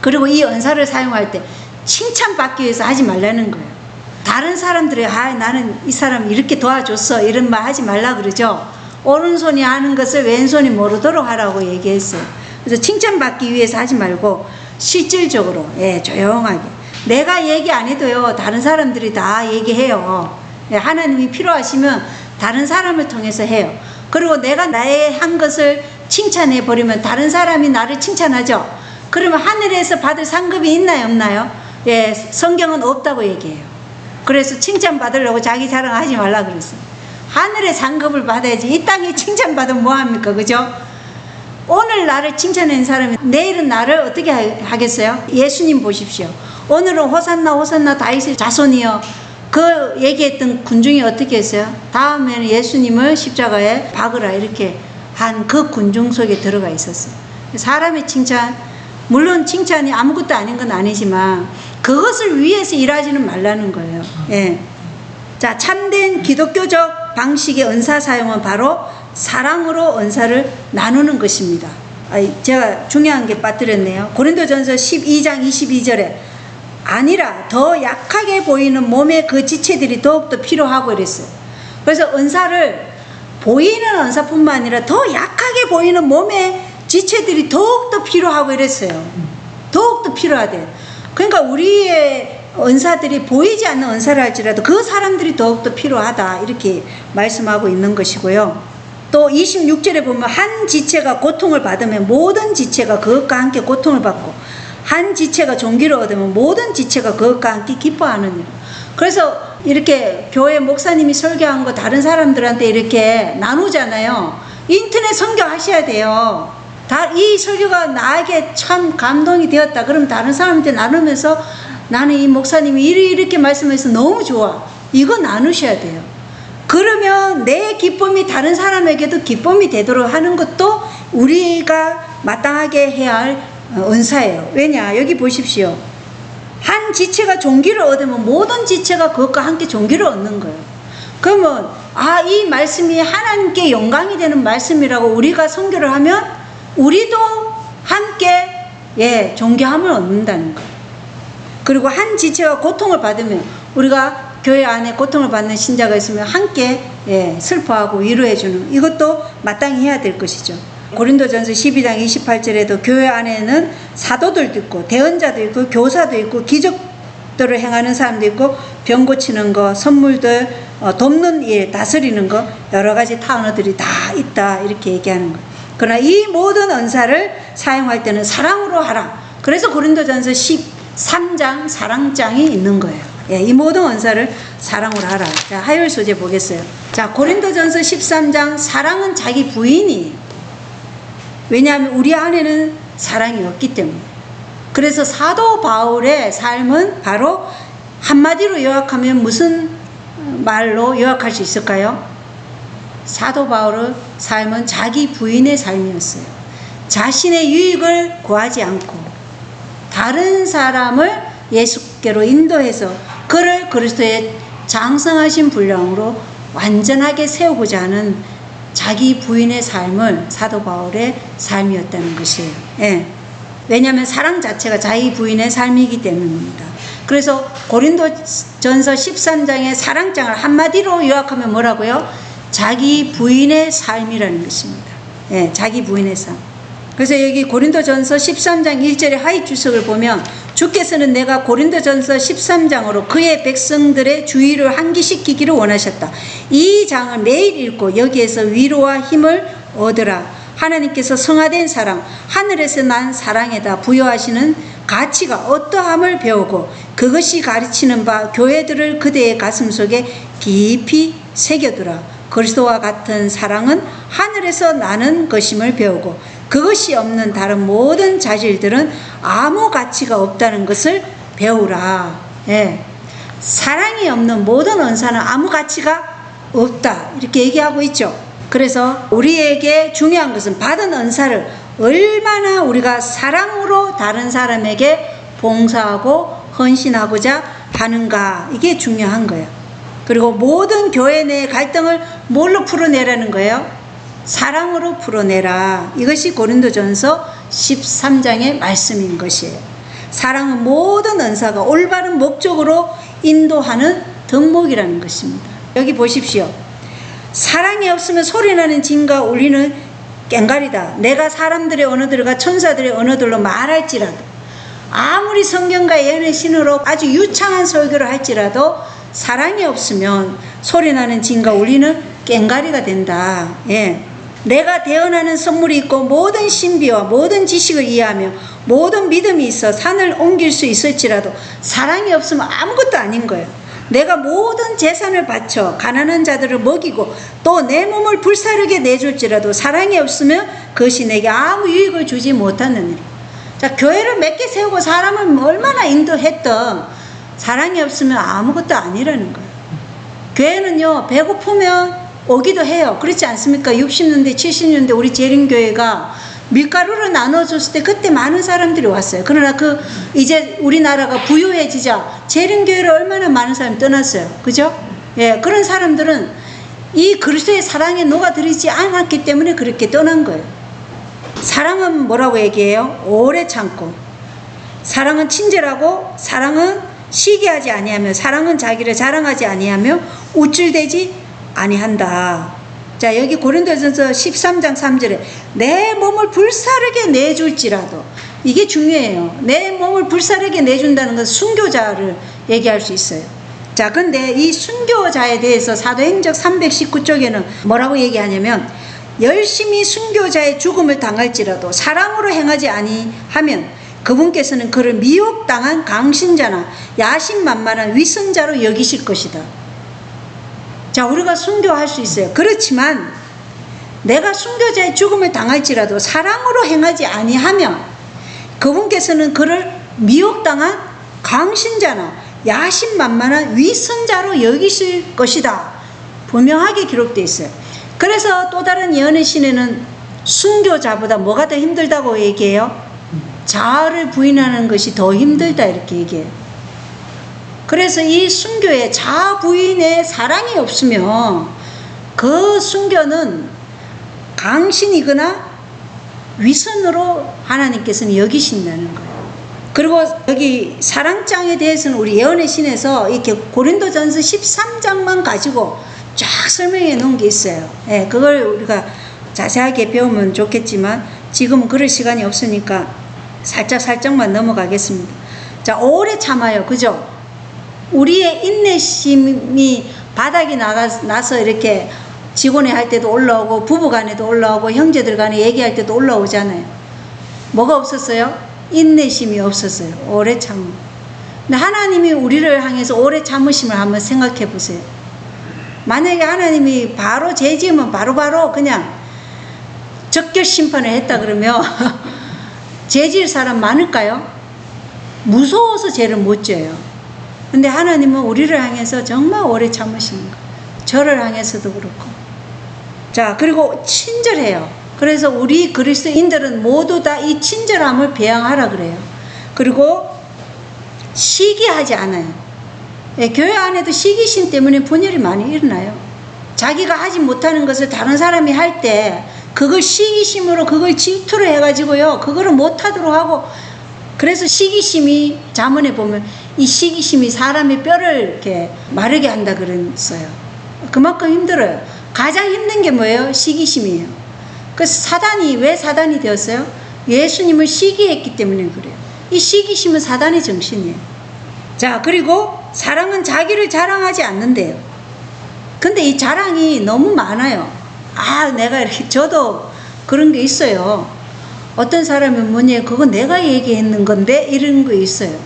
그리고 이 은사를 사용할 때 칭찬받기 위해서 하지 말라는 거예요. 다른 사람들이 나는 이 사람 이렇게 도와줬어 이런 말 하지 말라 그러죠. 오른손이 하는 것을 왼손이 모르도록 하라고 얘기했어요. 그래서 칭찬받기 위해서 하지 말고 실질적으로 조용하게 내가 얘기 안 해도요 다른 사람들이 다 얘기해요. 하나님이 필요하시면 다른 사람을 통해서 해요. 그리고 내가 나의 한 것을 칭찬해 버리면 다른 사람이 나를 칭찬하죠. 그러면 하늘에서 받을 상급이 있나요 없나요? 성경은 없다고 얘기해요. 그래서 칭찬받으려고 자기 자랑하지 말라 그랬어요. 하늘의 상급을 받아야지. 이 땅에 칭찬받으면 뭐합니까? 그죠? 오늘 나를 칭찬한 사람이 내일은 나를 어떻게 하겠어요? 예수님 보십시오. 오늘은 호산나 호산나 다윗의 자손이여 그 얘기했던 군중이 어떻게 했어요? 다음에는 예수님을 십자가에 박으라 이렇게 한 그 군중 속에 들어가 있었어요. 사람의 칭찬, 물론 칭찬이 아무것도 아닌 건 아니지만 그것을 위해서 일하지는 말라는 거예요. 자, 참된 기독교적 방식의 은사 사용은 바로 사랑으로 은사를 나누는 것입니다. 제가 중요한 게 빠뜨렸네요. 고린도전서 12장 22절에 아니라 더 약하게 보이는 몸의 그 지체들이 더욱더 필요하고 이랬어요. 그래서 은사를 보이는 은사뿐만 아니라 더 약하게 보이는 몸의 지체들이 더욱더 필요하고 이랬어요. 더욱더 필요하대요. 그러니까 우리의 은사들이 보이지 않는 은사를 할지라도 그 사람들이 더욱더 필요하다 이렇게 말씀하고 있는 것이고요. 또 26절에 보면 한 지체가 고통을 받으면 모든 지체가 그것과 함께 고통을 받고 한 지체가 존귀를 얻으면 모든 지체가 그것과 함께 기뻐하는 일. 그래서 이렇게 교회 목사님이 설교한 거 다른 사람들한테 이렇게 나누잖아요. 인터넷 선교하셔야 돼요. 이 설교가 나에게 참 감동이 되었다. 그럼 다른 사람한테 나누면서 나는 이 목사님이 이렇게 말씀해서 너무 좋아. 이거 나누셔야 돼요. 그러면 내 기쁨이 다른 사람에게도 기쁨이 되도록 하는 것도 우리가 마땅하게 해야 할 은사예요. 왜냐? 여기 보십시오. 한 지체가 존귀를 얻으면 모든 지체가 그것과 함께 존귀를 얻는 거예요. 그러면 이 말씀이 하나님께 영광이 되는 말씀이라고 우리가 선교를 하면 우리도 함께 존귀함을 얻는다는 거예요. 그리고 한 지체가 고통을 받으면 우리가 교회 안에 고통을 받는 신자가 있으면 함께 슬퍼하고 위로해주는, 이것도 마땅히 해야 될 것이죠. 고린도전서 12장 28절에도 교회 안에는 사도들도 있고 대언자도 있고 교사도 있고 기적들을 행하는 사람도 있고 병 고치는 거, 선물들, 돕는 일, 다스리는 거, 여러 가지 타언어들이 다 있다, 이렇게 얘기하는 거예요. 그러나 이 모든 언사를 사용할 때는 사랑으로 하라. 그래서 고린도전서 13장 사랑장이 있는 거예요. 이 모든 언사를 사랑으로 하라. 자, 화요일 소재 보겠어요. 자, 고린도전서 13장 사랑은 자기 부인이에요. 왜냐하면 우리 안에는 사랑이 없기 때문에. 그래서 사도 바울의 삶은 바로 한마디로 요약하면 무슨 말로 요약할 수 있을까요? 사도 바울의 삶은 자기 부인의 삶이었어요. 자신의 유익을 구하지 않고 다른 사람을 예수께로 인도해서 그를 그리스도의 장성하신 분량으로 완전하게 세우고자 하는 자기 부인의 삶을 사도 바울의 삶이었다는 것이에요. 왜냐하면 사랑 자체가 자기 부인의 삶이기 때문입니다. 그래서 고린도전서 13장의 사랑장을 한마디로 요약하면 뭐라고요? 자기 부인의 삶이라는 것입니다. 자기 부인의 삶. 그래서 여기 고린도전서 13장 1절의 하위 주석을 보면 주께서는 내가 고린도전서 13장으로 그의 백성들의 주의를 환기시키기를 원하셨다. 이 장을 매일 읽고 여기에서 위로와 힘을 얻으라. 하나님께서 성화된 사랑, 하늘에서 난 사랑에다 부여하시는 가치가 어떠함을 배우고 그것이 가르치는 바 교회들을 그대의 가슴 속에 깊이 새겨두라. 그리스도와 같은 사랑은 하늘에서 나는 것임을 배우고 그것이 없는 다른 모든 자질들은 아무 가치가 없다는 것을 배우라. 사랑이 없는 모든 언사는 아무 가치가 없다, 이렇게 얘기하고 있죠. 그래서 우리에게 중요한 것은 받은 언사를 얼마나 우리가 사랑으로 다른 사람에게 봉사하고 헌신하고자 하는가, 이게 중요한 거예요. 그리고 모든 교회 내 갈등을 뭘로 풀어내라는 거예요? 사랑으로 풀어내라. 이것이 고린도전서 13장의 말씀인 것이에요. 사랑은 모든 언사가 올바른 목적으로 인도하는 덕목이라는 것입니다. 여기 보십시오. 사랑이 없으면 소리나는 징과 울리는 꽹과리다. 내가 사람들의 언어들과 천사들의 언어들로 말할지라도, 아무리 성경과 예언의 신으로 아주 유창한 설교를 할지라도 사랑이 없으면 소리나는 징과 울리는 꽹과리가 된다. 내가 대언하는 선물이 있고 모든 신비와 모든 지식을 이해하며 모든 믿음이 있어 산을 옮길 수 있을지라도 사랑이 없으면 아무것도 아닌 거예요. 내가 모든 재산을 바쳐 가난한 자들을 먹이고 또 내 몸을 불사르게 내줄지라도 사랑이 없으면 그것이 내게 아무 유익을 주지 못하느니라. 자, 교회를 몇 개 세우고 사람을 얼마나 인도했던 사랑이 없으면 아무것도 아니라는 거예요. 교회는요, 배고프면 오기도 해요. 그렇지 않습니까? 60년대 70년대 우리 재림교회가 밀가루를 나눠줬을 때 그때 많은 사람들이 왔어요. 그러나 이제 우리나라가 부유해지자 재림교회를 얼마나 많은 사람이 떠났어요. 그죠? 그런 사람들은 이 그리스도의 사랑에 녹아들이지 않았기 때문에 그렇게 떠난 거예요. 사랑은 뭐라고 얘기해요? 오래 참고, 사랑은 친절하고, 사랑은 시기하지 아니하며, 사랑은 자기를 자랑하지 아니하며 우쭐대지 아니한다. 자, 여기 고린도전서 13장 3절에 내 몸을 불사르게 내줄지라도, 이게 중요해요. 내 몸을 불사르게 내준다는 것은 순교자를 얘기할 수 있어요. 자, 근데 이 순교자에 대해서 사도행적 319쪽에는 뭐라고 얘기하냐면, 열심히 순교자의 죽음을 당할지라도 사랑으로 행하지 아니하면 그분께서는 그를 미혹당한 강신자나 야심만만한 위선자로 여기실 것이다. 자, 우리가 순교할 수 있어요. 그렇지만 내가 순교자의 죽음을 당할지라도 사랑으로 행하지 아니하면 그분께서는 그를 미혹당한 강신자나 야심만만한 위선자로 여기실 것이다. 분명하게 기록되어 있어요. 그래서 또 다른 예언의 신에는 순교자보다 뭐가 더 힘들다고 얘기해요? 자아를 부인하는 것이 더 힘들다, 이렇게 얘기해요. 그래서 이 순교에 자아 부인의 사랑이 없으면 그 순교는 강신이거나 위선으로 하나님께서는 여기신다는 거예요. 그리고 여기 사랑장에 대해서는 우리 예언의 신에서 이렇게 고린도전서 13장만 가지고 쫙 설명해 놓은 게 있어요. 예, 그걸 우리가 자세하게 배우면 좋겠지만 지금은 그럴 시간이 없으니까 살짝만 넘어가겠습니다. 자, 오래 참아요. 그죠? 우리의 인내심이 바닥이 나서 이렇게 직원회 할 때도 올라오고 부부 간에도 올라오고 형제들 간에 얘기할 때도 올라오잖아요. 뭐가 없었어요? 인내심이 없었어요. 오래 참음. 근데 하나님이 우리를 향해서 오래 참으심을 한번 생각해 보세요. 만약에 하나님이 바로 죄 지으면 바로바로 그냥 적결 심판을 했다 그러면 죄 지을 사람 많을까요? 무서워서 죄를 못 져요. 근데 하나님은 우리를 향해서 정말 오래 참으시는 거예요. 저를 향해서도 그렇고. 자, 그리고 친절해요. 그래서 우리 그리스도인들은 모두 다 이 친절함을 배양하라 그래요. 그리고 시기하지 않아요. 예, 교회 안에도 시기심 때문에 분열이 많이 일어나요. 자기가 하지 못하는 것을 다른 사람이 할 때 그걸 시기심으로 그걸 질투를 해가지고요. 그거를 못하도록 하고, 그래서 시기심이 잠언에 보면 이 시기심이 사람의 뼈를 이렇게 마르게 한다 그랬어요. 그만큼 힘들어요. 가장 힘든 게 뭐예요? 시기심이에요. 그래서 사단이 왜 사단이 되었어요? 예수님을 시기했기 때문에 그래요. 이 시기심은 사단의 정신이에요. 자, 그리고 사랑은 자기를 자랑하지 않는데요. 근데 이 자랑이 너무 많아요. 아, 내가 이렇게, 저도 그런 게 있어요. 어떤 사람은 뭐냐, 그거 내가 얘기했는 건데, 이런 거 있어요.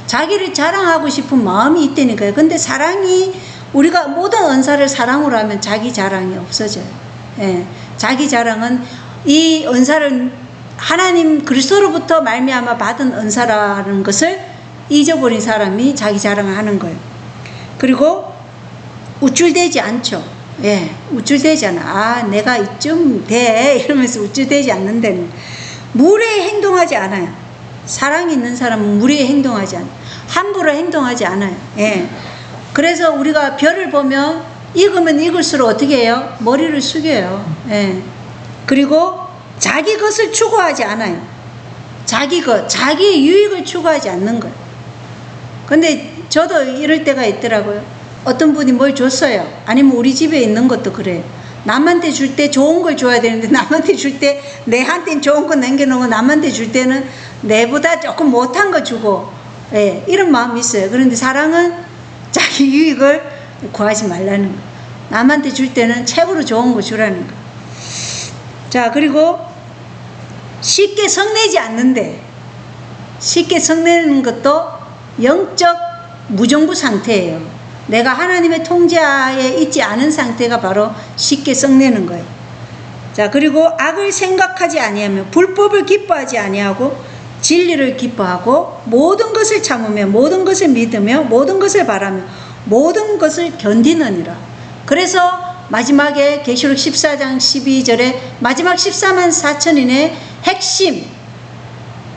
자기를 자랑하고 싶은 마음이 있다니까요. 근데 사랑이, 우리가 모든 은사를 사랑으로 하면 자기 자랑이 없어져요. 예. 자기 자랑은 이 은사를 하나님 그리스도로부터 말미암아 받은 은사라는 것을 잊어버린 사람이 자기 자랑을 하는 거예요. 그리고 우쭐대지 않죠. 예, 우쭐대지 않아. 아, 내가 이쯤 돼 이러면서 우쭐대지 않는다는. 무례히 행동하지 않아요. 사랑이 있는 사람은 무례히 행동하지 않아요. 함부로 행동하지 않아요. 예. 그래서 우리가 별을 보면 익으면 익을수록 어떻게 해요? 머리를 숙여요. 예. 그리고 자기 것을 추구하지 않아요. 자기 것, 자기의 유익을 추구하지 않는 거예요. 근데 저도 이럴 때가 있더라고요. 어떤 분이 뭘 줬어요. 아니면 우리 집에 있는 것도 그래요. 남한테 줄 때 좋은 걸 줘야 되는데 남한테 줄 때 내한테는 좋은 거 남겨놓고 남한테 줄 때는 내보다 조금 못한 거 주고, 예, 이런 마음이 있어요. 그런데 사랑은 자기 유익을 구하지 말라는 거. 남한테 줄 때는 최고로 좋은 거 주라는 거. 자, 그리고 쉽게 성내지 않는데, 쉽게 성내는 것도 영적 무정부 상태예요. 내가 하나님의 통제하에 있지 않은 상태가 바로 쉽게 썩내는 거예요. 자, 그리고 악을 생각하지 아니하며 불법을 기뻐하지 아니하고 진리를 기뻐하고 모든 것을 참으며 모든 것을 믿으며 모든 것을 바라며 모든 것을 견디느니라. 그래서 마지막에 계시록 14장 12절에 마지막 14만 4천인의 핵심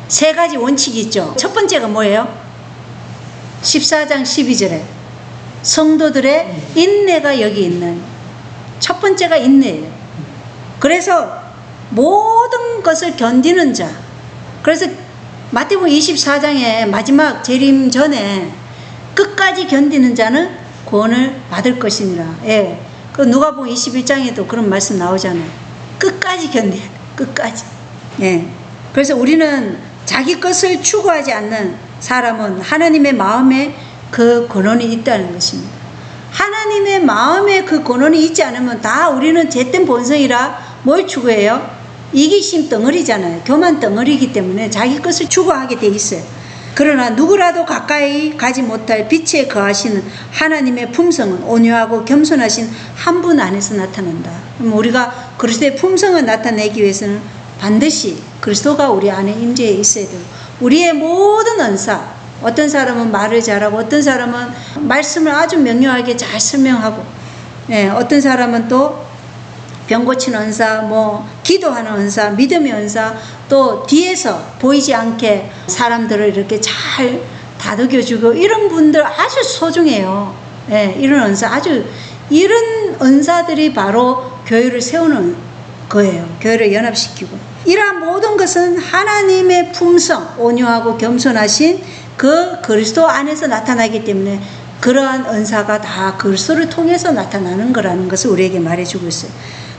세 가지 원칙이 있죠. 첫 번째가 뭐예요? 14장 12절에 성도들의 인내가 여기 있는, 첫 번째가 인내예요. 그래서 모든 것을 견디는 자. 그래서 마태복음 24장에 마지막 재림 전에 끝까지 견디는 자는 구원을 받을 것이니라. 예. 그 누가복음 21장에도 그런 말씀 나오잖아요. 끝까지 견뎌. 끝까지. 예. 그래서 우리는 자기 것을 추구하지 않는 사람은 하나님의 마음에 그 권한이 있다는 것입니다. 하나님의 마음에 그 권한이 있지 않으면 다 우리는 죄된 본성이라 뭘 추구해요? 이기심 덩어리잖아요. 교만 덩어리이기 때문에 자기 것을 추구하게 돼 있어요. 그러나 누구라도 가까이 가지 못할 빛에 거하시는 하나님의 품성은 온유하고 겸손하신 한 분 안에서 나타난다. 그럼 우리가 그리스도의 품성을 나타내기 위해서는 반드시 그리스도가 우리 안에 임재해 있어야 돼요. 우리의 모든 은사, 어떤 사람은 말을 잘하고 어떤 사람은 말씀을 아주 명료하게 잘 설명하고, 예, 어떤 사람은 또 병 고치는 은사, 뭐 기도하는 은사, 믿음의 은사, 또 뒤에서 보이지 않게 사람들을 이렇게 잘 다독여주고 이런 분들 아주 소중해요. 예, 이런 은사 이런 은사들이 바로 교회를 세우는 거예요. 교회를 연합시키고. 이러한 모든 것은 하나님의 품성, 온유하고 겸손하신 그 그리스도 안에서 나타나기 때문에 그러한 은사가 다 그리스도를 통해서 나타나는 거라는 것을 우리에게 말해주고 있어요.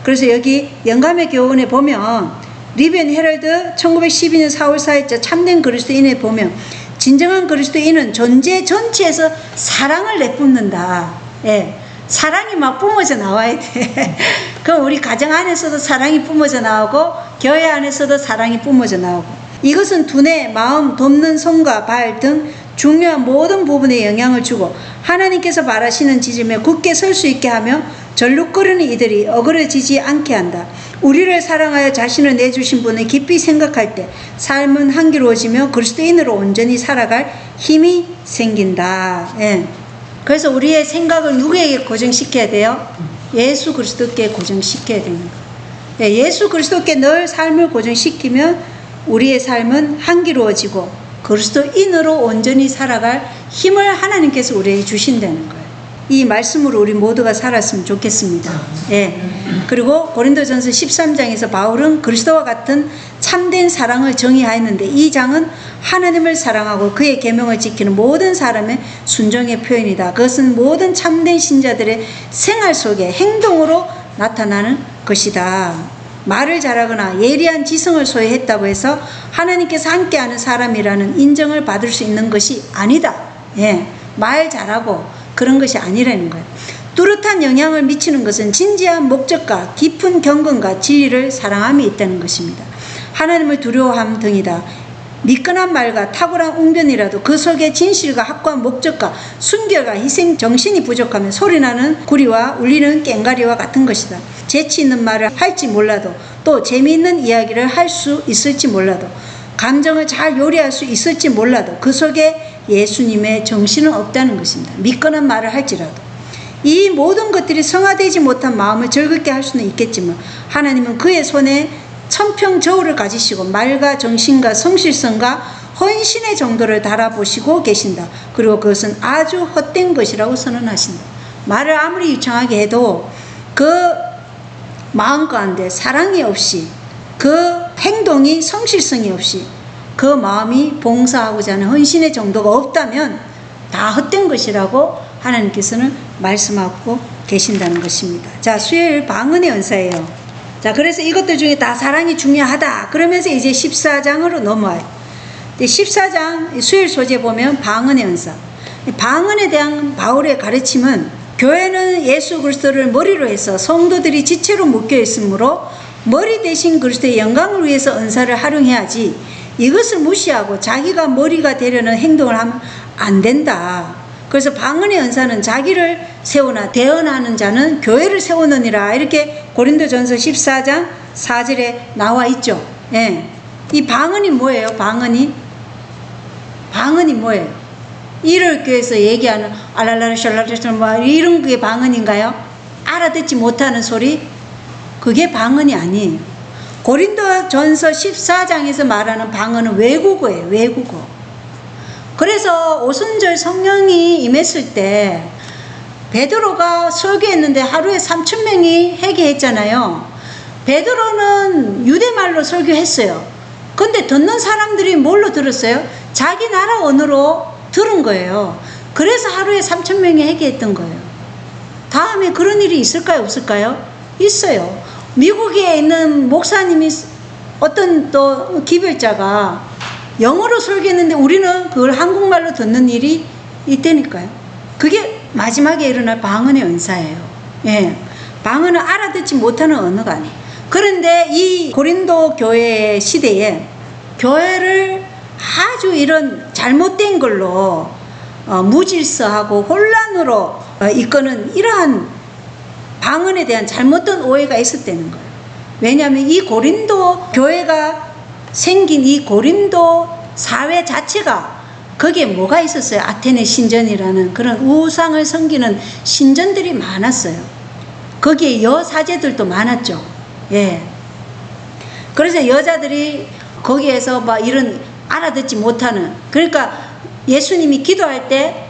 그래서 여기 영감의 교훈에 보면 리비언 헤럴드 1912년 4월 4일자 참된 그리스도인에 보면 진정한 그리스도인은 존재 전체에서 사랑을 내뿜는다. 예. 사랑이 막 뿜어져 나와야 돼. 그럼 우리 가정 안에서도 사랑이 뿜어져 나오고 교회 안에서도 사랑이 뿜어져 나오고 이것은 두뇌, 마음, 돕는 손과 발 등 중요한 모든 부분에 영향을 주고 하나님께서 바라시는 지점에 굳게 설 수 있게 하며 절룩거리는 이들이 어그러지지 않게 한다. 우리를 사랑하여 자신을 내주신 분을 깊이 생각할 때 삶은 향기로워지며 그리스도인으로 온전히 살아갈 힘이 생긴다. 예. 그래서 우리의 생각을 누구에게 고정시켜야 돼요? 예수 그리스도께 고정시켜야 되는 거예요. 예, 예수 그리스도께 늘 삶을 고정시키면 우리의 삶은 향기로워지고 그리스도인으로 온전히 살아갈 힘을 하나님께서 우리에게 주신다는 거예요. 이 말씀으로 우리 모두가 살았으면 좋겠습니다. 예. 그리고 고린도전서 13장에서 바울은 그리스도와 같은 참된 사랑을 정의하였는데 이 장은 하나님을 사랑하고 그의 계명을 지키는 모든 사람의 순종의 표현이다. 그것은 모든 참된 신자들의 생활 속에 행동으로 나타나는 것이다. 말을 잘하거나 예리한 지성을 소유했다고 해서 하나님께서 함께하는 사람이라는 인정을 받을 수 있는 것이 아니다. 예. 말 잘하고 그런 것이 아니라는 거예요. 뚜렷한 영향을 미치는 것은 진지한 목적과 깊은 경건과 진리를 사랑함이 있다는 것입니다. 하나님을 두려워함 등이다. 미끈한 말과 탁월한 웅변이라도 그 속에 진실과 확고한 목적과 순결과 희생 정신이 부족하면 소리나는 구리와 울리는 꽹과리와 같은 것이다. 재치 있는 말을 할지 몰라도 또 재미있는 이야기를 할 수 있을지 몰라도 감정을 잘 요리할 수 있을지 몰라도 그 속에 예수님의 정신은 없다는 것입니다. 미끈한 말을 할지라도 이 모든 것들이 성화되지 못한 마음을 즐겁게 할 수는 있겠지만 하나님은 그의 손에 천평저울을 가지시고 말과 정신과 성실성과 헌신의 정도를 달아보시고 계신다. 그리고 그것은 아주 헛된 것이라고 선언하신다. 말을 아무리 유창하게 해도 그 마음 가운데 사랑이 없이 그 행동이 성실성이 없이 그 마음이 봉사하고자 하는 헌신의 정도가 없다면 다 헛된 것이라고 하나님께서는 말씀하고 계신다는 것입니다. 자, 수요일 방언의 은사예요. 자, 그래서 이것들 중에 다 사랑이 중요하다. 그러면서 이제 14장으로 넘어와요. 14장 수요일 소재 보면 방언의 은사. 방언에 대한 바울의 가르침은 교회는 예수 그리스도를 머리로 해서 성도들이 지체로 묶여 있으므로 머리 대신 그리스도의 영광을 위해서 은사를 활용해야지 이것을 무시하고 자기가 머리가 되려는 행동을 하면 안 된다. 그래서 방언의 은사는 자기를 세우나 대언하는 자는 교회를 세우느니라 이렇게 고린도전서 14장 4절에 나와 있죠. 예. 이 방언이 뭐예요? 방언이 뭐예요? 이를 교회에서 얘기하는 알랄라르 샬라르 뭐 이런 게 방언인가요? 알아듣지 못하는 소리? 그게 방언이 아니에요. 고린도전서 14장에서 말하는 방언은 외국어예요. 외국어. 그래서 오순절 성령이 임했을 때 베드로가 설교했는데 하루에 3,000명이 회개했잖아요. 베드로는 유대말로 설교했어요. 근데 듣는 사람들이 뭘로 들었어요? 자기 나라 언어로 들은 거예요. 그래서 하루에 3,000명이 회개했던 거예요. 다음에 그런 일이 있을까요? 없을까요? 있어요. 미국에 있는 목사님이 어떤 또 기별자가 영어로 설교했는데 우리는 그걸 한국말로 듣는 일이 있다니까요. 그게 마지막에 일어날 방언의 은사예요. 예. 방언은 알아듣지 못하는 언어가 아니에요. 그런데 이 고린도 교회 시대에 교회를 아주 이런 잘못된 걸로 무질서하고 혼란으로 이끄는 이러한 방언에 대한 잘못된 오해가 있었다는 거예요. 왜냐하면 이 고린도 교회가 생긴 이 고린도 사회 자체가 거기에 뭐가 있었어요? 아테네 신전이라는 그런 우상을 섬기는 신전들이 많았어요. 거기에 여사제들도 많았죠. 예. 그래서 여자들이 거기에서 막 이런 알아듣지 못하는, 그러니까 예수님이 기도할 때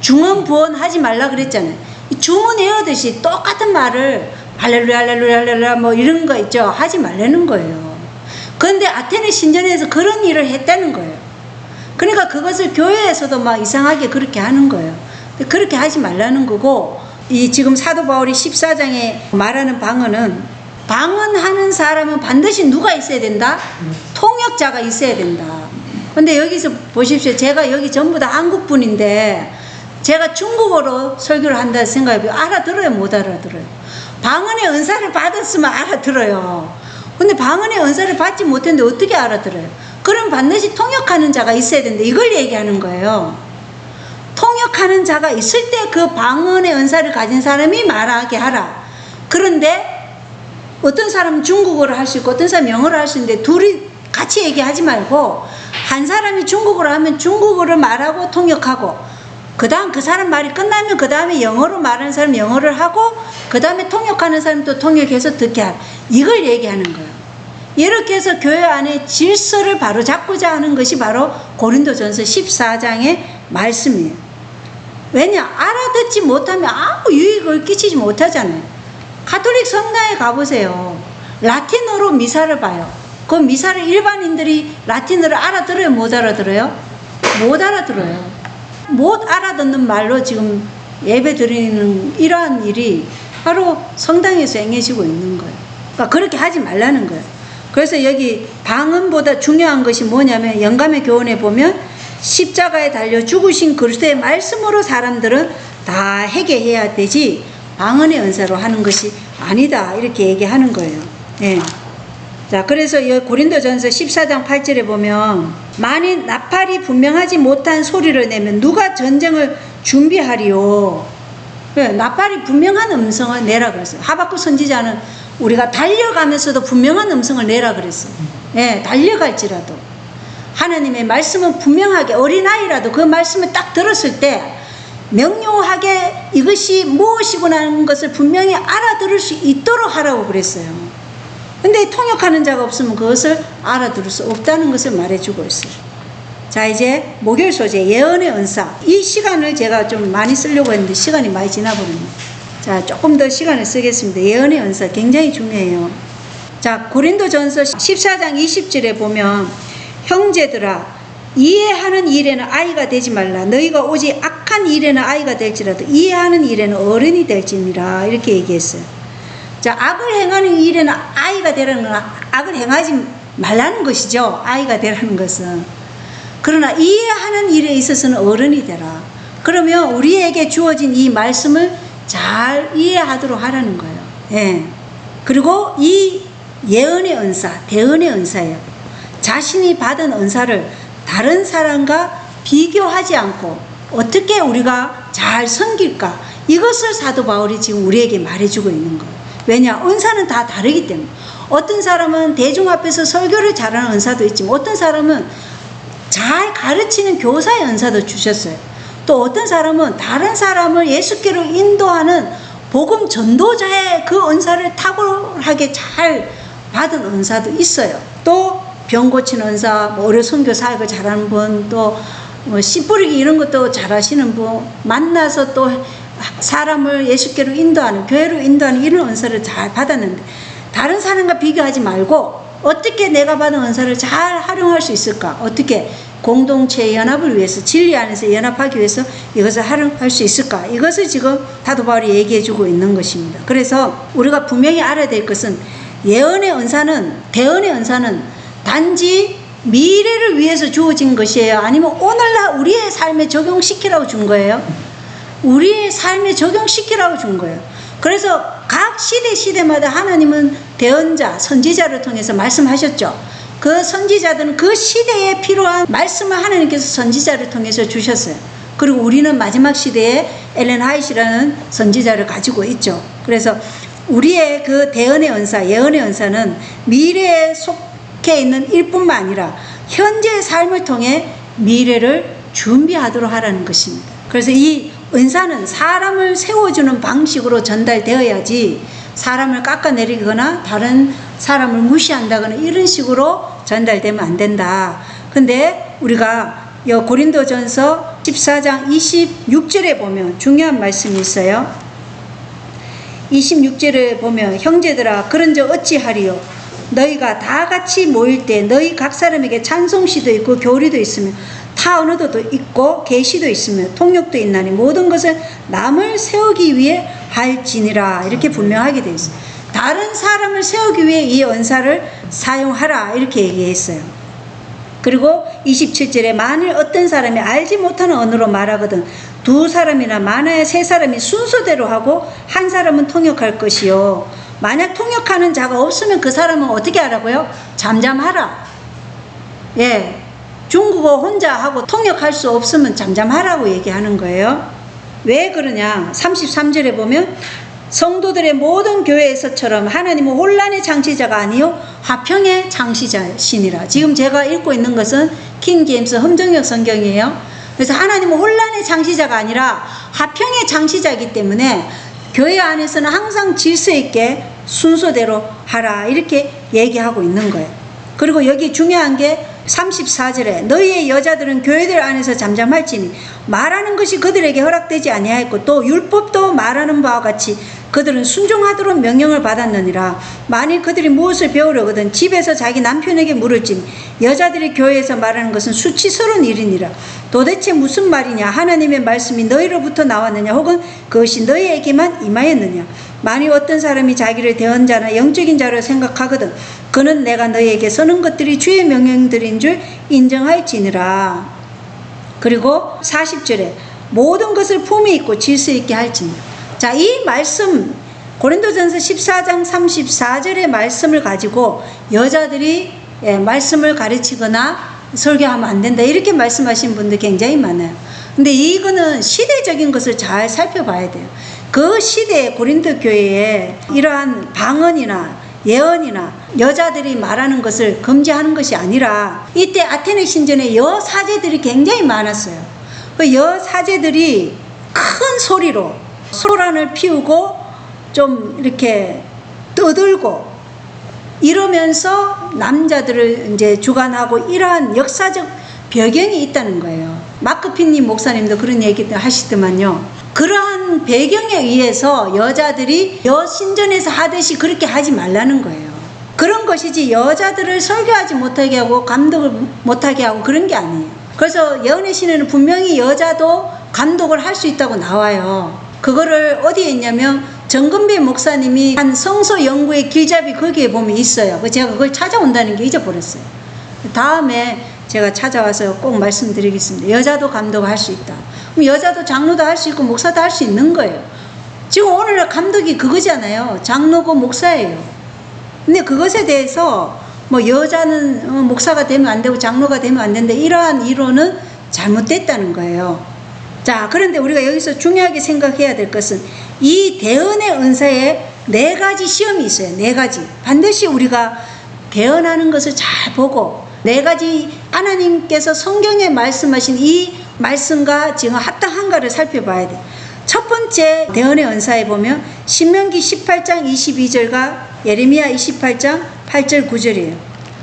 중언 부언 하지 말라 그랬잖아요. 주문 외우듯이 똑같은 말을 할렐루야 할렐루야 할렐루야 뭐 이런 거 있죠. 하지 말라는 거예요. 그런데 아테네 신전에서 그런 일을 했다는 거예요. 그러니까 그것을 교회에서도 막 이상하게 그렇게 하는 거예요. 그렇게 하지 말라는 거고, 이 지금 사도 바울이 14장에 말하는 방언은, 방언하는 사람은 반드시 누가 있어야 된다? 통역자가 있어야 된다. 근데 여기서 보십시오. 제가 여기 전부 다 한국 분인데 제가 중국어로 설교를 한다 생각해보면 알아들어요, 못 알아들어요? 방언의 은사를 받았으면 알아들어요. 근데 방언의 은사를 받지 못했는데 어떻게 알아들어요? 그럼 반드시 통역하는 자가 있어야 된다. 이걸 얘기하는 거예요. 통역하는 자가 있을 때 그 방언의 은사를 가진 사람이 말하게 하라. 그런데 어떤 사람은 중국어를 할 수 있고 어떤 사람은 영어를 할 수 있는데 둘이 같이 얘기하지 말고 한 사람이 중국어를 하면 중국어를 말하고 통역하고, 그 다음 그 사람 말이 끝나면 그 다음에 영어로 말하는 사람 영어를 하고, 그 다음에 통역하는 사람 또 통역해서 듣게 하라. 이걸 얘기하는 거예요. 이렇게 해서 교회 안에 질서를 바로 잡고자 하는 것이 바로 고린도전서 14장의 말씀이에요. 왜냐? 알아듣지 못하면 아무 유익을 끼치지 못하잖아요. 가톨릭 성당에 가보세요. 라틴어로 미사를 봐요. 그 미사를 일반인들이 라틴어를 알아들어요? 못 알아들어요? 못 알아들어요. 못 알아듣는 말로 지금 예배 드리는 이러한 일이 바로 성당에서 행해지고 있는 거예요. 그러니까 그렇게 하지 말라는 거예요. 그래서 여기 방언보다 중요한 것이 뭐냐면, 영감의 교훈에 보면 십자가에 달려 죽으신 그리스도의 말씀으로 사람들은 다 회개해야 되지 방언의 은사로 하는 것이 아니다, 이렇게 얘기하는 거예요. 예. 자, 그래서 여기 고린도전서 14장 8절에 보면, 만일 나팔이 분명하지 못한 소리를 내면 누가 전쟁을 준비하리요? 나팔이 분명한 음성을 내라 그랬어요. 하박국 선지자는 우리가 달려가면서도 분명한 음성을 내라 그랬어요. 예, 달려갈지라도 하나님의 말씀은 분명하게, 어린아이라도 그 말씀을 딱 들었을 때 명료하게 이것이 무엇이구나 하는 것을 분명히 알아들을 수 있도록 하라고 그랬어요. 근데 통역하는 자가 없으면 그것을 알아들을 수 없다는 것을 말해주고 있어요. 자, 이제 목요일 소재 예언의 은사. 이 시간을 제가 좀 많이 쓰려고 했는데 시간이 많이 지나버렸네요. 자, 조금 더 시간을 쓰겠습니다. 예언의 은사 굉장히 중요해요. 자, 고린도전서 14장 20절에 보면, 형제들아, 이해하는 일에는 아이가 되지 말라. 너희가 오직 악한 일에는 아이가 될지라도 이해하는 일에는 어른이 될지니라. 이렇게 얘기했어요. 자, 악을 행하는 일에는 아이가 되라는 건 악을 행하지 말라는 것이죠. 아이가 되라는 것은. 그러나 이해하는 일에 있어서는 어른이 되라. 그러면 우리에게 주어진 이 말씀을 잘 이해하도록 하라는 거예요. 예. 그리고 이 예언의 은사, 대언의 은사예요. 자신이 받은 은사를 다른 사람과 비교하지 않고 어떻게 우리가 잘 섬길까, 이것을 사도 바울이 지금 우리에게 말해주고 있는 거예요. 왜냐? 은사는 다 다르기 때문에. 어떤 사람은 대중 앞에서 설교를 잘하는 은사도 있지만 어떤 사람은 잘 가르치는 교사의 은사도 주셨어요. 또 어떤 사람은 다른 사람을 예수께로 인도하는 복음 전도자의 그 은사를 탁월하게 잘 받은 은사도 있어요. 또 병 고치는 은사, 뭐 어려 선교 사역을 잘하는 분, 또 뭐 씨 뿌리기 이런 것도 잘하시는 분, 만나서 또 사람을 예수께로 인도하는, 교회로 인도하는 이런 은사를 잘 받았는데, 다른 사람과 비교하지 말고 어떻게 내가 받은 은사를 잘 활용할 수 있을까? 어떻게 공동체의 연합을 위해서, 진리 안에서 연합하기 위해서 이것을 활용할 수 있을까? 이것을 지금 사도 바울이 얘기해 주고 있는 것입니다. 그래서 우리가 분명히 알아야 될 것은, 예언의 은사는, 대언의 은사는 단지 미래를 위해서 주어진 것이에요? 아니면 오늘날 우리의 삶에 적용시키라고 준 거예요? 우리의 삶에 적용시키라고 준 거예요. 그래서 각 시대마다 하나님은 대언자, 선지자를 통해서 말씀하셨죠. 그 선지자들은 그 시대에 필요한 말씀을 하나님께서 선지자를 통해서 주셨어요. 그리고 우리는 마지막 시대에 엘렌 화이트라는 선지자를 가지고 있죠. 그래서 우리의 그 대언의 은사, 예언의 은사는 미래에 속해 있는 일뿐만 아니라 현재의 삶을 통해 미래를 준비하도록 하라는 것입니다. 그래서 이 은사는 사람을 세워주는 방식으로 전달되어야지 사람을 깎아내리거나 다른 사람을 무시한다거나 이런 식으로 전달되면 안 된다. 근데 우리가 고린도전서 14장 26절에 보면 중요한 말씀이 있어요. 26절에 보면 형제들아 그런즉 어찌하리요 너희가 다 같이 모일 때 너희 각 사람에게 찬송시도 있고 교리도 있으며 타 언어도 있고 계시도 있으며 통역도 있나니 모든 것을 남을 세우기 위해 할지니라 이렇게 분명하게 되어 있어요. 다른 사람을 세우기 위해 이 은사를 사용하라 이렇게 얘기했어요. 그리고 27절에 만일 어떤 사람이 알지 못하는 언어로 말하거든 두 사람이나 많아야 세 사람이 순서대로 하고 한 사람은 통역할 것이요 만약 통역하는 자가 없으면 그 사람은 어떻게 하라고요? 잠잠하라. 예, 중국어 혼자 하고 통역할 수 없으면 잠잠하라고 얘기하는 거예요. 왜 그러냐? 33절에 보면 성도들의 모든 교회에서처럼 하나님은 혼란의 창시자가 아니요 화평의 창시자시니라. 지금 제가 읽고 있는 것은 킹 제임스 흠정역 성경이에요. 그래서 하나님은 혼란의 창시자가 아니라 화평의 창시자이기 때문에 교회 안에서는 항상 질서 있게 순서대로 하라 이렇게 얘기하고 있는 거예요. 그리고 여기 중요한 게 34절에 너희의 여자들은 교회들 안에서 잠잠할지니 말하는 것이 그들에게 허락되지 아니하였고 또 율법도 말하는 바와 같이 그들은 순종하도록 명령을 받았느니라. 만일 그들이 무엇을 배우려거든 집에서 자기 남편에게 물을지니 여자들이 교회에서 말하는 것은 수치스러운 일이니라. 도대체 무슨 말이냐? 하나님의 말씀이 너희로부터 나왔느냐? 혹은 그것이 너희에게만 임하였느냐? 만일 어떤 사람이 자기를 대언자나 영적인 자로 생각하거든 그는 내가 너희에게 써는 것들이 주의 명령들인 줄 인정할지니라. 그리고 40절에 모든 것을 품위 있고 질서 있게 할지니라. 자, 이 말씀 고린도전서 14장 34절의 말씀을 가지고 여자들이 말씀을 가르치거나 설교하면 안 된다 이렇게 말씀하신 분들 굉장히 많아요. 근데 이거는 시대적인 것을 잘 살펴봐야 돼요. 그 시대에 고린도 교회에 이러한 방언이나 예언이나 여자들이 말하는 것을 금지하는 것이 아니라 이때 아테네 신전에 여사제들이 굉장히 많았어요. 그 여사제들이 큰 소리로 소란을 피우고 좀 이렇게 떠들고 이러면서 남자들을 이제 주관하고 이러한 역사적 배경이 있다는 거예요. 마크 핀님 목사님도 그런 얘기 하시더만요. 그러한 배경에 의해서 여자들이 여신전에서 하듯이 그렇게 하지 말라는 거예요. 그런 것이지 여자들을 설교하지 못하게 하고 감독을 못하게 하고 그런 게 아니에요. 그래서 예언의 신에는 분명히 여자도 감독을 할 수 있다고 나와요. 그거를 어디에 있냐면 정근배 목사님이 한 성서 연구의 길잡이 거기에 보면 있어요. 제가 그걸 찾아온다는 게 잊어버렸어요. 다음에 제가 찾아와서 꼭 말씀드리겠습니다. 여자도 감독할 수 있다. 그럼 여자도 장로도 할 수 있고 목사도 할 수 있는 거예요. 지금 오늘날 감독이 그거잖아요. 장로고 목사예요. 근데 그것에 대해서 뭐 여자는 목사가 되면 안 되고 장로가 되면 안 된다 이러한 이론은 잘못됐다는 거예요. 자, 그런데 우리가 여기서 중요하게 생각해야 될 것은 이 대언의 은사에 4가지 시험이 있어요. 4가지. 반드시 우리가 대언하는 것을 잘 보고 4가지 하나님께서 성경에 말씀하신 이 말씀과 지금 합당한가를 살펴봐야 돼요. 첫 번째 대언의 은사에 보면 신명기 18장 22절과 예레미야 28장 8절 9절이에요.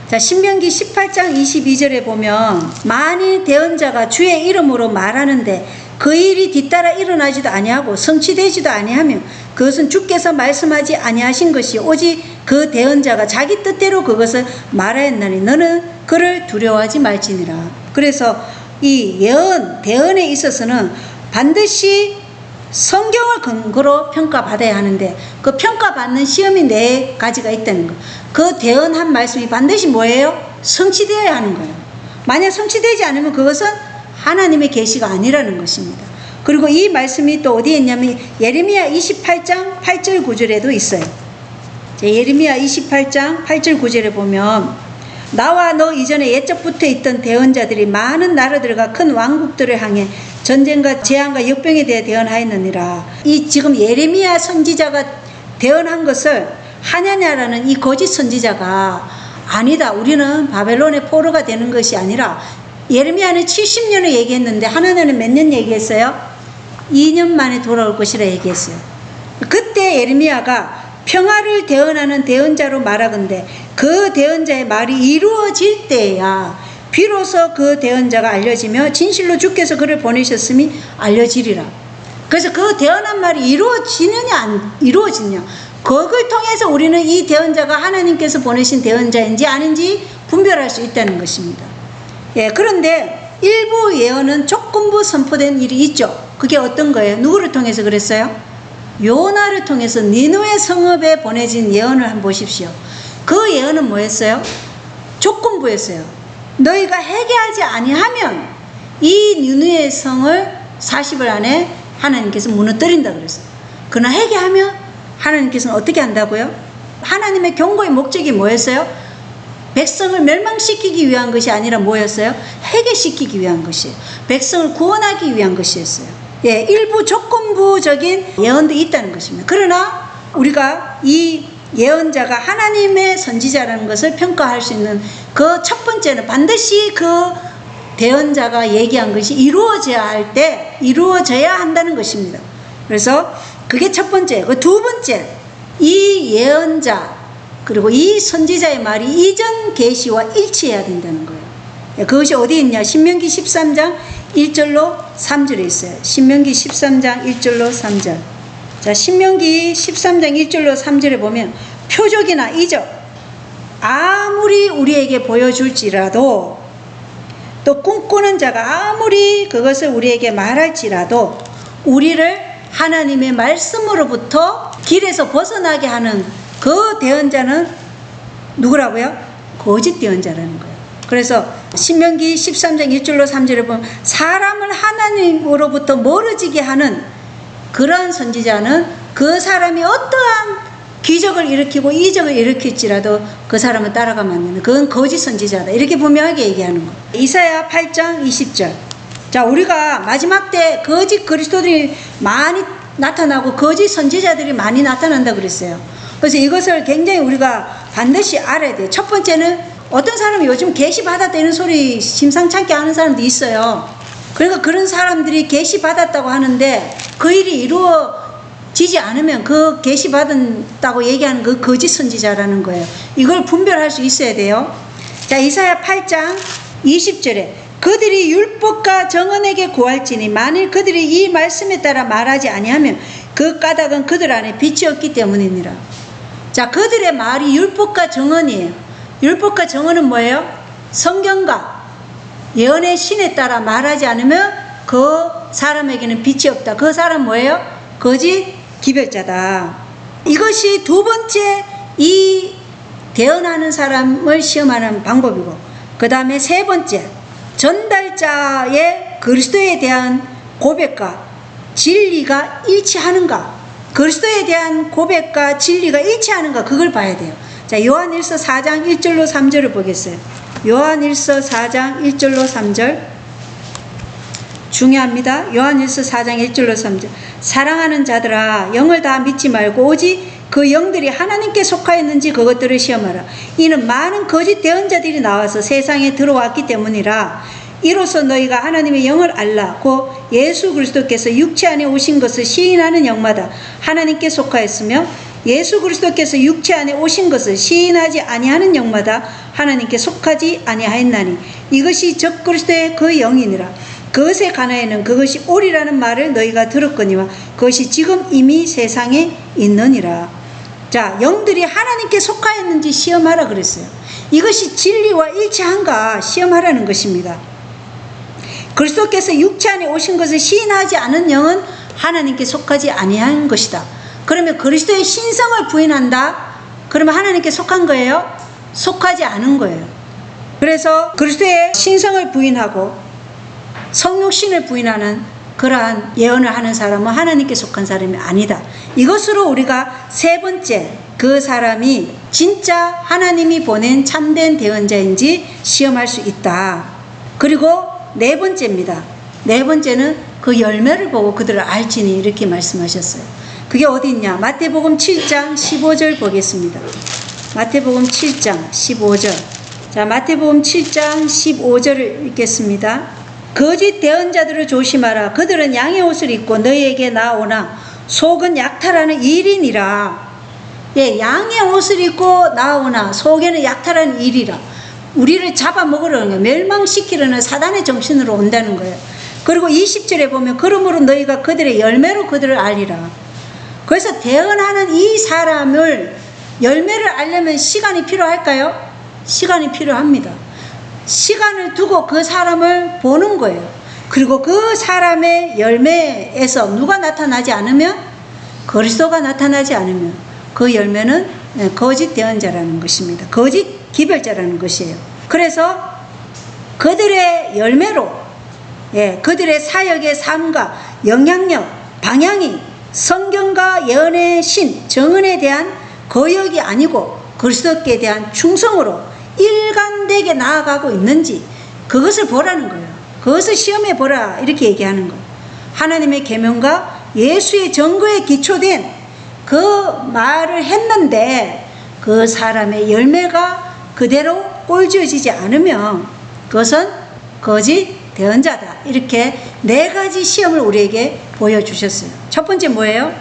자, 신명기 18장 22절에 보면 만일 대언자가 주의 이름으로 말하는데 그 일이 뒤따라 일어나지도 아니하고 성취되지도 아니하며 그것은 주께서 말씀하지 아니하신 것이 오직 그 대언자가 자기 뜻대로 그것을 말하였나니 너는 그를 두려워하지 말지니라. 그래서 이 예언, 대언에 있어서는 반드시 성경을 근거로 평가받아야 하는데 그 평가받는 시험이 4가지가 있다는 거. 그 대언한 말씀이 반드시 뭐예요? 성취되어야 하는 거예요. 만약 성취되지 않으면 그것은 하나님의 계시가 아니라는 것입니다. 그리고 이 말씀이 또 어디에 있냐면 예레미야 28장 8절 9절에도 있어요. 예레미야 28장 8절 9절에 보면 나와 너 이전에 옛적부터 있던 대언자들이 많은 나라들과 큰 왕국들을 향해 전쟁과 재앙과 역병에 대해 대언하였느니라. 이 지금 예레미야 선지자가 대언한 것을 하냐냐라는 이 거짓 선지자가 아니다. 우리는 바벨론의 포로가 되는 것이 아니라 예레미야는 70년을 얘기했는데 하나냐는 몇 년 얘기했어요? 2년 만에 돌아올 것이라 얘기했어요. 그때 예레미야가 평화를 대언하는 대언자로 말하건대 그 대언자의 말이 이루어질 때야 비로소 그 대언자가 알려지며 진실로 주께서 그를 보내셨음이 알려지리라. 그래서 그 대언한 말이 이루어지느냐 안 이루어지느냐, 그걸 통해서 우리는 이 대언자가 하나님께서 보내신 대언자인지 아닌지 분별할 수 있다는 것입니다. 예, 그런데 일부 예언은 조건부 선포된 일이 있죠. 그게 어떤 거예요? 누구를 통해서 그랬어요? 요나를 통해서 니느웨 성읍에 보내진 예언을 한번 보십시오. 그 예언은 뭐였어요? 조건부였어요. 너희가 회개하지 아니하면 이 니느웨 성을 40일 안에 하나님께서 무너뜨린다 그랬어요. 그러나 회개하면 하나님께서는 어떻게 한다고요? 하나님의 경고의 목적이 뭐였어요? 백성을 멸망시키기 위한 것이 아니라 뭐였어요? 회개시키기 위한 것이에요. 백성을 구원하기 위한 것이었어요. 예, 일부 조건부적인 예언도 있다는 것입니다. 그러나 우리가 이 예언자가 하나님의 선지자라는 것을 평가할 수 있는 그 첫 번째는 반드시 그 대언자가 얘기한 것이 이루어져야 할 때 이루어져야 한다는 것입니다. 그래서 그게 첫 번째. 그 두 번째, 이 예언자 그리고 이 선지자의 말이 이전 계시와 일치해야 된다는 거예요. 그것이 어디 있냐? 신명기 13장 1절로 3절에 있어요. 신명기 13장 1절로 3절. 자, 신명기 13장 1절로 3절에 보면 표적이나 이적 아무리 우리에게 보여줄지라도, 또 꿈꾸는 자가 아무리 그것을 우리에게 말할지라도 우리를 하나님의 말씀으로부터 길에서 벗어나게 하는 그 대언자는 누구라고요? 거짓 대언자라는 거예요. 그래서 신명기 13장 1절로 3절에 보면 사람을 하나님으로부터 멀어지게 하는 그러한 선지자는 그 사람이 어떠한 기적을 일으키고 이적을 일으킬지라도 그 사람은 따라가면 안 되는, 그건 거짓 선지자다, 이렇게 분명하게 얘기하는 거예요. 이사야 8장 20절. 자, 우리가 마지막 때 거짓 그리스도들이 많이 나타나고 거짓 선지자들이 많이 나타난다 그랬어요. 그래서 이것을 굉장히 우리가 반드시 알아야 돼요. 첫 번째는 어떤 사람이 요즘 계시 받았다는 소리 심상찮게 하는 사람도 있어요. 그러니까 그런 사람들이 계시 받았다고 하는데 그 일이 이루어지지 않으면 그 계시 받았다고 얘기하는 그 거짓 선지자라는 거예요. 이걸 분별할 수 있어야 돼요. 자, 이사야 8장 20절에 그들이 율법과 정언에게 구할지니 만일 그들이 이 말씀에 따라 말하지 아니하면 그 까닭은 그들 안에 빛이 없기 때문이니라. 자, 그들의 말이 율법과 정언이에요. 율법과 정언은 뭐예요? 성경과 예언의 신에 따라 말하지 않으면 그 사람에게는 빛이 없다. 그 사람 뭐예요? 거짓 기별자다. 이것이 두 번째 이 대언하는 사람을 시험하는 방법이고, 그 다음에 세 번째, 전달자의 그리스도에 대한 고백과 진리가 일치하는가, 그리스도에 대한 고백과 진리가 일치하는가, 그걸 봐야 돼요. 자, 요한일서 4장 1절로 3절을 보겠어요. 요한일서 4장 1절로 3절 중요합니다. 요한일서 4장 1절로 3절. 사랑하는 자들아, 영을 다 믿지 말고 오직 그 영들이 하나님께 속하였는지 그것들을 시험하라. 이는 많은 거짓 대언자들이 나와서 세상에 들어왔기 때문이라. 이로써 너희가 하나님의 영을 알라. 곧 예수 그리스도께서 육체 안에 오신 것을 시인하는 영마다 하나님께 속하였으며 예수 그리스도께서 육체 안에 오신 것을 시인하지 아니하는 영마다 하나님께 속하지 아니하였나니 이것이 적 그리스도의 그 영이니라. 그것에 관하여는 그것이 옳으라는 말을 너희가 들었거니와 그것이 지금 이미 세상에 있느니라. 자, 영들이 하나님께 속하였는지 시험하라 그랬어요. 이것이 진리와 일치한가 시험하라는 것입니다. 그리스도께서 육체 안에 오신 것을 시인하지 않은 영은 하나님께 속하지 아니한 것이다. 그러면 그리스도의 신성을 부인한다? 그러면 하나님께 속한 거예요? 속하지 않은 거예요. 그래서 그리스도의 신성을 부인하고 성육신을 부인하는 그러한 예언을 하는 사람은 하나님께 속한 사람이 아니다. 이것으로 우리가 세 번째, 그 사람이 진짜 하나님이 보낸 참된 대언자인지 시험할 수 있다. 그리고 네 번째입니다. 네 번째는 그 열매를 보고 그들을 알지니 이렇게 말씀하셨어요. 그게 어디 있냐? 마태복음 7장 15절 보겠습니다. 마태복음 7장 15절. 자, 마태복음 7장 15절을 읽겠습니다. 거짓 대언자들을 조심하라. 그들은 양의 옷을 입고 너희에게 나오나 속은 약탈하는 일이니라. 예, 양의 옷을 입고 나오나 속에는 약탈하는 일이라. 우리를 잡아먹으려는 거예요. 멸망시키려는 사단의 정신으로 온다는 거예요. 그리고 20절에 보면 그러므로 너희가 그들의 열매로 그들을 알리라. 그래서 대언하는 이 사람을 열매를 알려면 시간이 필요할까요? 시간이 필요합니다. 시간을 두고 그 사람을 보는 거예요. 그리고 그 사람의 열매에서 누가 나타나지 않으면, 그리스도가 나타나지 않으면 그 열매는 거짓 대언자라는 것입니다. 거짓 기별자라는 것이에요. 그래서 그들의 열매로, 그들의 사역의 삶과 영향력, 방향이 성경과 예언의 신, 정언에 대한 거역이 아니고 그리스도께 대한 충성으로 일관되게 나아가고 있는지 그것을 보라는 거예요. 그것을 시험해 보라, 이렇게 얘기하는 거예요. 하나님의 계명과 예수의 증거에 기초된 그 말을 했는데 그 사람의 열매가 그대로 꼴지어지지 않으면 그것은 거짓 대언자다. 이렇게 4가지 시험을 우리에게 보여주셨어요. 첫 번째 뭐예요?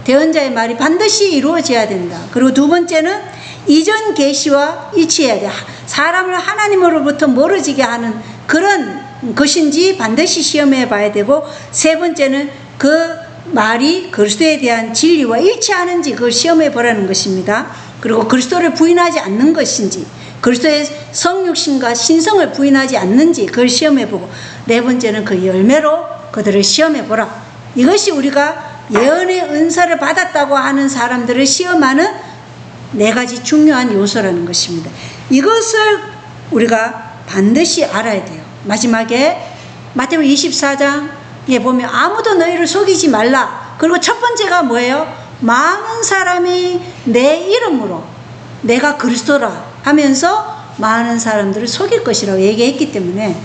대언자의 말이 반드시 이루어져야 된다. 그리고 두 번째는 이전 계시와 일치해야 돼. 사람을 하나님으로부터 멀어지게 하는 그런 것인지 반드시 시험해 봐야 되고, 세 번째는 그 말이 그리스도에 대한 진리와 일치하는지 그걸 시험해 보라는 것입니다. 그리고 그리스도를 부인하지 않는 것인지, 그리스도의 성육신과 신성을 부인하지 않는지 그걸 시험해 보고, 네 번째는 그 열매로 그들을 시험해 보라. 이것이 우리가 예언의 은사를 받았다고 하는 사람들을 시험하는 4가지 중요한 요소라는 것입니다. 이것을 우리가 반드시 알아야 돼요. 마지막에 마태복음 24장에 보면 아무도 너희를 속이지 말라. 그리고 첫 번째가 뭐예요? 많은 사람이 내 이름으로 내가 그리스도라 하면서 많은 사람들을 속일 것이라고 얘기했기 때문에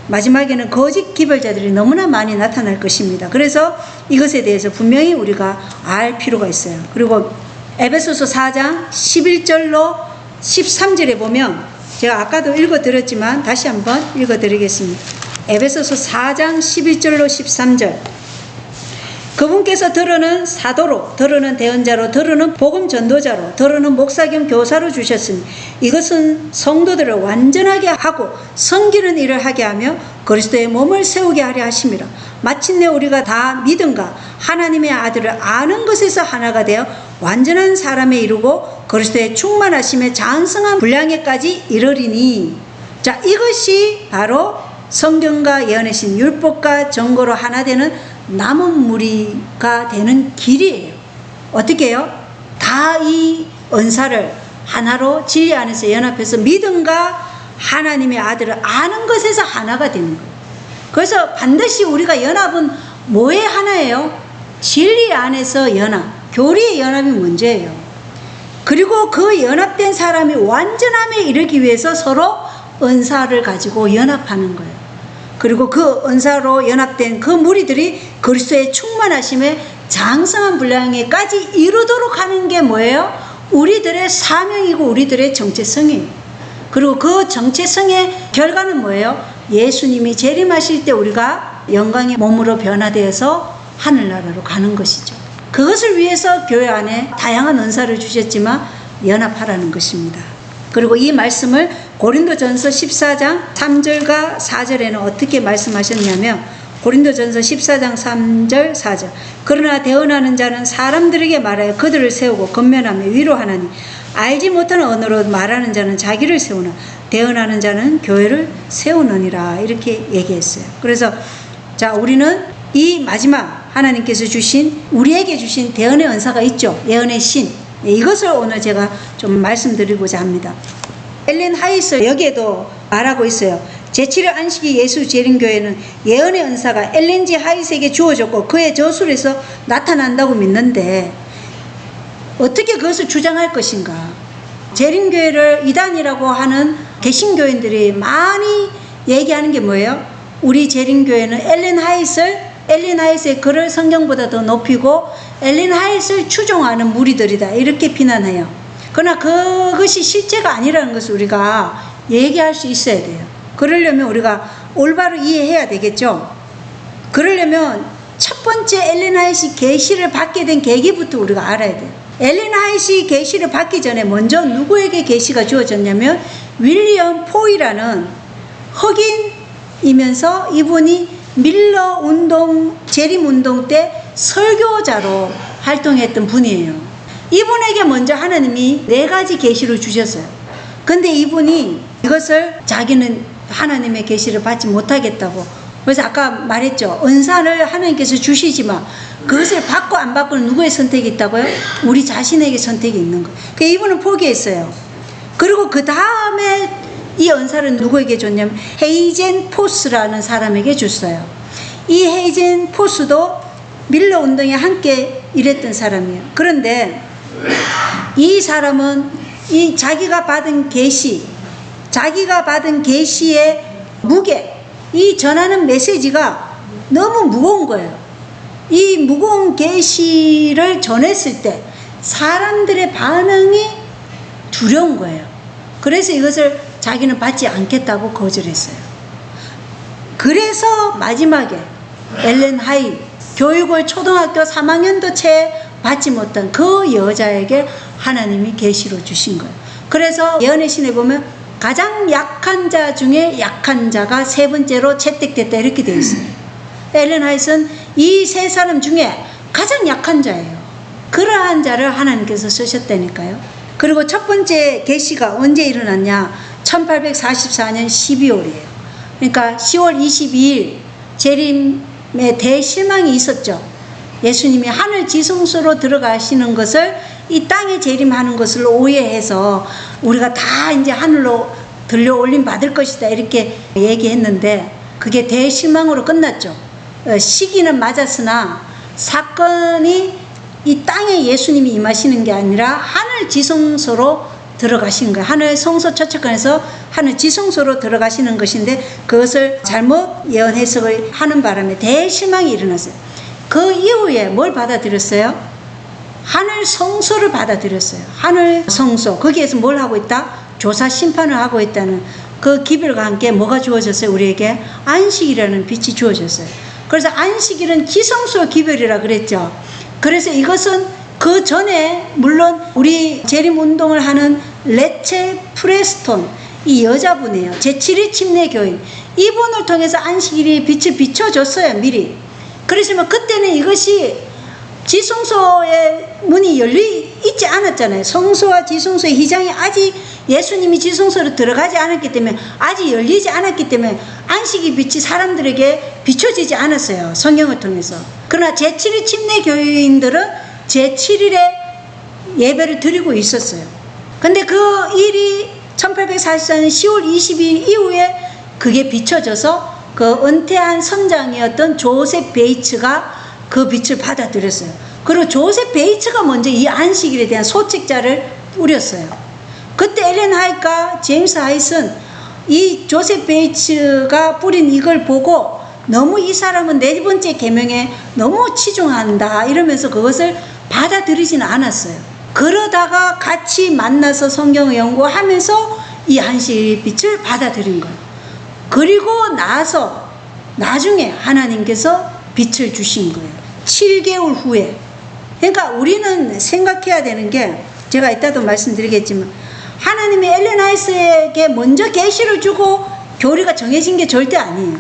마지막에는 거짓 기별자들이 너무나 많이 나타날 것입니다. 그래서 이것에 대해서 분명히 우리가 알 필요가 있어요. 그리고 에베소서 4장 11절로 13절에 보면, 제가 아까도 읽어드렸지만 다시 한번 읽어드리겠습니다. 에베소서 4장 11절로 13절. 그분께서 더러는 사도로, 더러는 대언자로, 더러는 복음 전도자로, 더러는 목사 겸 교사로 주셨으니 이것은 성도들을 완전하게 하고 섬기는 일을 하게 하며 그리스도의 몸을 세우게 하려 하심이라. 마침내 우리가 다 믿음과 하나님의 아들을 아는 것에서 하나가 되어 완전한 사람에 이르고 그리스도의 충만하심에 장성한 분량에까지 이르리니. 자, 이것이 바로 성경과 예언의 신, 율법과 정거로 하나 되는 남은 무리가 되는 길이에요. 어떻게 해요? 다 이 은사를 하나로 진리 안에서 연합해서 믿음과 하나님의 아들을 아는 것에서 하나가 되는 거예요. 그래서 반드시 우리가 연합은 뭐의 하나예요? 진리 안에서 연합, 교리의 연합이 문제예요. 그리고 그 연합된 사람이 완전함에 이르기 위해서 서로 은사를 가지고 연합하는 거예요. 그리고 그 은사로 연합된 그 무리들이 그리스도의 충만하심에 장성한 분량에까지 이루도록 하는 게 뭐예요? 우리들의 사명이고 우리들의 정체성이에요. 그리고 그 정체성의 결과는 뭐예요? 예수님이 재림하실 때 우리가 영광의 몸으로 변화되어서 하늘나라로 가는 것이죠. 그것을 위해서 교회 안에 다양한 은사를 주셨지만 연합하라는 것입니다. 그리고 이 말씀을 고린도전서 14장 3절과 4절에는 어떻게 말씀하셨냐면, 고린도전서 14장 3절 4절. 그러나 대언하는 자는 사람들에게 말하여 그들을 세우고 건면하며 위로하나니 알지 못하는 언어로 말하는 자는 자기를 세우나 대언하는 자는 교회를 세우느니라. 이렇게 얘기했어요. 그래서 자, 우리는 이 마지막 하나님께서 주신, 우리에게 주신 대언의 은사가 있죠. 예언의 신. 이것을 오늘 제가 좀 말씀드리고자 합니다. 엘렌 하이스 여기에도 말하고 있어요. 제7일 안식이 예수 재림교회는 예언의 은사가 엘렌 G 하이스에게 주어졌고 그의 저술에서 나타난다고 믿는데 어떻게 그것을 주장할 것인가? 재림교회를 이단이라고 하는 개신교인들이 많이 얘기하는 게 뭐예요? 우리 재림교회는 엘렌 하이스의 글을 성경보다 더 높이고 엘렌 하이스를 추종하는 무리들이다, 이렇게 비난해요. 그러나 그것이 실제가 아니라는 것을 우리가 얘기할 수 있어야 돼요. 그러려면 우리가 올바로 이해해야 되겠죠. 그러려면 첫 번째 엘렌 하이트 계시를 받게 된 계기부터 우리가 알아야 돼요. 엘렌 화이트이 계시를 받기 전에 먼저 누구에게 계시가 주어졌냐면 윌리엄 포이라는 흑인이면서 이분이 밀러 운동, 재림 운동 때 설교자로 활동했던 분이에요. 이분에게 먼저 하나님이 4가지 계시를 주셨어요. 근데 이분이 이것을 자기는 하나님의 계시를 받지 못하겠다고. 그래서 아까 말했죠. 은사를 하나님께서 주시지만 그것을 받고 안 받고는 누구의 선택이 있다고요? 우리 자신에게 선택이 있는 거예요. 그러니까 이분은 포기했어요. 그리고 그 다음에 이 은사를 누구에게 줬냐면 헤이젠 포스라는 사람에게 줬어요. 이 헤이젠 포스도 밀러 운동에 함께 일했던 사람이에요. 그런데 이 사람은 이 자기가 받은 계시의 무게, 이 전하는 메시지가 너무 무거운 거예요. 이 무거운 계시를 전했을 때 사람들의 반응이 두려운 거예요. 그래서 이것을 자기는 받지 않겠다고 거절했어요. 그래서 마지막에 엘렌 화이트, 교육을 초등학교 3학년도 채 받지 못한 그 여자에게 하나님이 계시로 주신 거예요. 그래서 예언의 신에 보면 가장 약한 자 중에 약한 자가 3번째로 채택됐다 이렇게 되어 있어요. 엘렌 화이트는 이 3사람 중에 가장 약한 자예요. 그러한 자를 하나님께서 쓰셨다니까요. 그리고 첫 번째 계시가 언제 일어났냐? 1844년 12월이에요. 그러니까 10월 22일 재림의 대실망이 있었죠. 예수님이 하늘 지성소로 들어가시는 것을 이 땅에 재림하는 것을 오해해서 우리가 다 이제 하늘로 들려 올림 받을 것이다 이렇게 얘기했는데 그게 대실망으로 끝났죠. 시기는 맞았으나 사건이 이 땅에 예수님이 임하시는 게 아니라 하늘 지성소로 들어가신 거예요. 하늘 성소 처처권에서 하늘 지성소로 들어가시는 것인데 그것을 잘못 예언 해석을 하는 바람에 대실망이 일어났어요. 그 이후에 뭘 받아들였어요? 하늘 성소를 받아들였어요. 하늘 성소, 거기에서 뭘 하고 있다? 조사 심판을 하고 있다는 그 기별과 함께 뭐가 주어졌어요? 우리에게 안식이라는 빛이 주어졌어요. 그래서 안식일은 지성소 기별이라 그랬죠. 그래서 이것은 그 전에 물론 우리 재림운동을 하는 레체 프레스톤 이 여자분이에요. 제7위 침례 교인, 이분을 통해서 안식일이 빛을 비춰줬어요 미리. 그러시면 그때는 이것이 지성소의 문이 열리 있지 않았잖아요. 성소와 지성소의 휘장이 아직 예수님이 지성소로 들어가지 않았기 때문에 아직 열리지 않았기 때문에 안식의 빛이 사람들에게 비춰지지 않았어요. 성경을 통해서. 그러나 제7일 침례 교인들은 제7일에 예배를 드리고 있었어요. 근데 그 일이 1844년 10월 22일 이후에 그게 비춰져서 그 은퇴한 선장이었던 조셉 베이츠가 그 빛을 받아들였어요. 그리고 조셉 베이츠가 먼저 이 안식일에 대한 소책자를 뿌렸어요. 그때 엘렌 화이트와 제임스 하이슨 이 조셉 베이츠가 뿌린 이걸 보고 너무 이 사람은 4번째 계명에 너무 치중한다 이러면서 그것을 받아들이지는 않았어요. 그러다가 같이 만나서 성경을 연구하면서 이 안식일 빛을 받아들인 거예요. 그리고 나서 나중에 하나님께서 빛을 주신 거예요. 7개월 후에. 그러니까 우리는 생각해야 되는 게 제가 이따도 말씀드리겠지만 하나님이 엘렌 화이트에게 먼저 계시를 주고 교리가 정해진 게 절대 아니에요.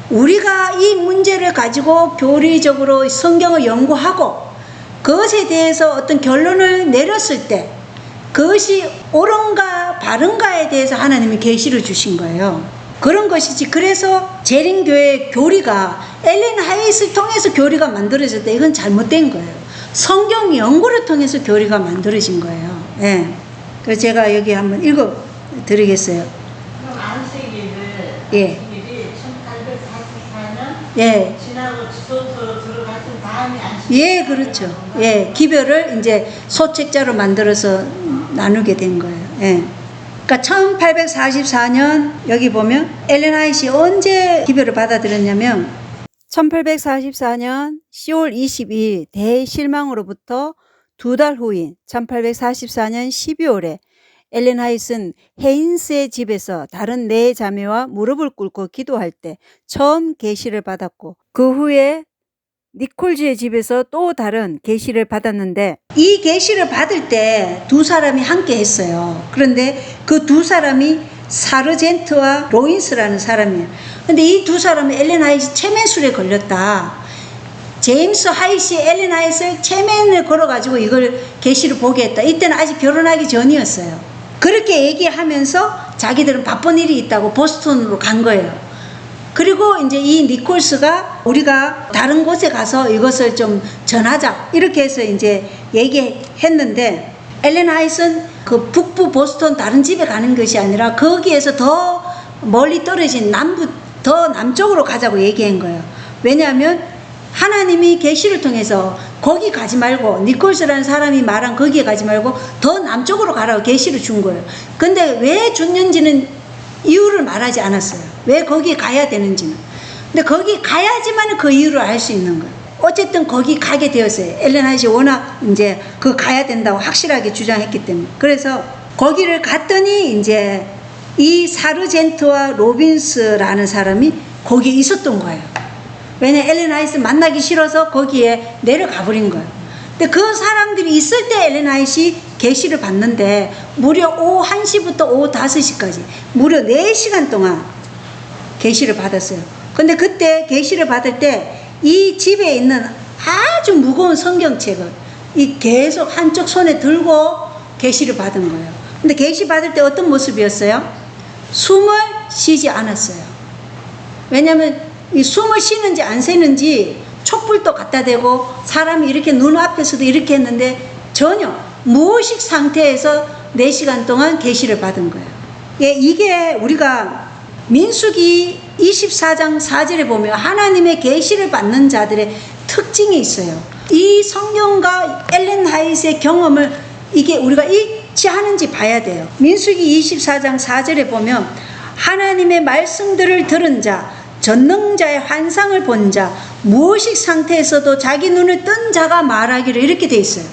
우리가 이 문제를 가지고 교리적으로 성경을 연구하고 그것에 대해서 어떤 결론을 내렸을 때 그것이 옳은가 바른가에 대해서 하나님이 계시를 주신 거예요. 그런 것이지. 그래서 재림교회 교리가 엘렌 화이트를 통해서 교리가 만들어졌다. 이건 잘못된 거예요. 성경 연구를 통해서 교리가 만들어진 거예요. 예. 그래서 제가 여기 한번 읽어 드리겠어요. 그럼 안식일을 예. 1844년 예. 지나고 지도토로 들어갔던 다음에 안식일. 예, 그렇죠. 예. 기별을 이제 소책자로 만들어서 나누게 된 거예요. 예. 그러니까 1844년 여기 보면 엘렌 화이트이 언제 기별을 받아들였냐면 1844년 10월 22일 대실망으로부터 2달 후인 1844년 12월에 엘렌 화이트는 헤인스의 집에서 다른 4자매와 무릎을 꿇고 기도할 때 처음 계시를 받았고 그 후에 니콜즈의 집에서 또 다른 계시를 받았는데 이 계시를 받을 때 두 사람이 함께 했어요. 그런데 그 두 사람이 사르젠트와 로인스라는 사람이에요. 근데 이 두 사람은 엘렌 하이트 체면술에 걸렸다. 제임스 하이시 엘렌 하이트를 체면을 걸어가지고 이걸 계시를 보게 했다. 이때는 아직 결혼하기 전이었어요. 그렇게 얘기하면서 자기들은 바쁜 일이 있다고 보스턴으로 간 거예요. 그리고 이제 이 니콜스가 우리가 다른 곳에 가서 이것을 좀 전하자 이렇게 해서 이제 얘기했는데 엘렌 하이트는 그 북부 보스턴 다른 집에 가는 것이 아니라 거기에서 더 멀리 떨어진 더 남쪽으로 가자고 얘기한 거예요. 왜냐하면 하나님이 계시를 통해서 거기 가지 말고 니콜스라는 사람이 말한 거기에 가지 말고 더 남쪽으로 가라고 계시를 준 거예요. 근데 왜 줬는지는 이유를 말하지 않았어요. 왜 거기 가야 되는지는. 근데 거기 가야지만 그 이유를 알 수 있는 거예요. 어쨌든 거기 가게 되었어요. 엘렌 하이트가 워낙 이제 그 가야 된다고 확실하게 주장했기 때문에. 그래서 거기를 갔더니 이제 이 사르젠트와 로빈스라는 사람이 거기에 있었던 거예요. 왜냐 엘렌 하이트 만나기 싫어서 거기에 내려가 버린 거예요. 근데 그 사람들이 있을 때 엘렌 하이트이 계시를 받는데 무려 오후 1시부터 오후 5시까지 무려 4시간 동안 계시를 받았어요. 근데 그때 계시를 받을 때 이 집에 있는 아주 무거운 성경책을 이 계속 한쪽 손에 들고 계시를 받은 거예요. 근데 계시 받을 때 어떤 모습이었어요? 숨을 쉬지 않았어요. 왜냐하면 이 숨을 쉬는지 안 쉬는지 촛불도 갖다 대고 사람이 이렇게 눈앞에서도 이렇게 했는데 전혀 무의식 상태에서 4시간 동안 계시를 받은 거예요. 예, 이게 우리가 민수기 24장 4절에 보면 하나님의 계시를 받는 자들의 특징이 있어요. 이 성경과 엘렌 하이트의 경험을 이게 우리가 잊지 않은지 봐야 돼요. 민수기 24장 4절에 보면 하나님의 말씀들을 들은 자, 전능자의 환상을 본 자, 무의식 상태에서도 자기 눈을 뜬 자가 말하기를 이렇게 돼 있어요.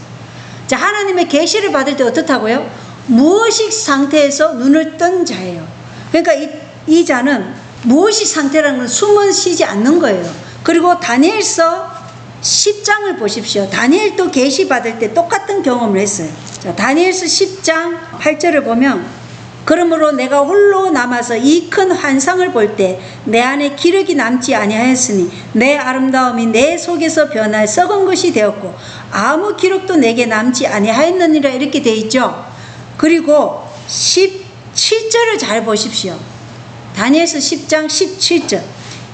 자, 하나님의 계시를 받을 때 어떻다고요? 무의식 상태에서 눈을 뜬 자예요. 그러니까 이 자는 무의식 상태라는 건 숨은 쉬지 않는 거예요. 그리고 다니엘서 10장을 보십시오. 다니엘도 계시 받을 때 똑같은 경험을 했어요. 자, 다니엘서 10장 8절을 보면 그러므로 내가 홀로 남아서 이 큰 환상을 볼 때 내 안에 기력이 남지 아니하였으니 내 아름다움이 내 속에서 변할 썩은 것이 되었고 아무 기록도 내게 남지 아니하였느니라 이렇게 돼 있죠. 그리고 17절을 잘 보십시오. 다니엘서 10장 17절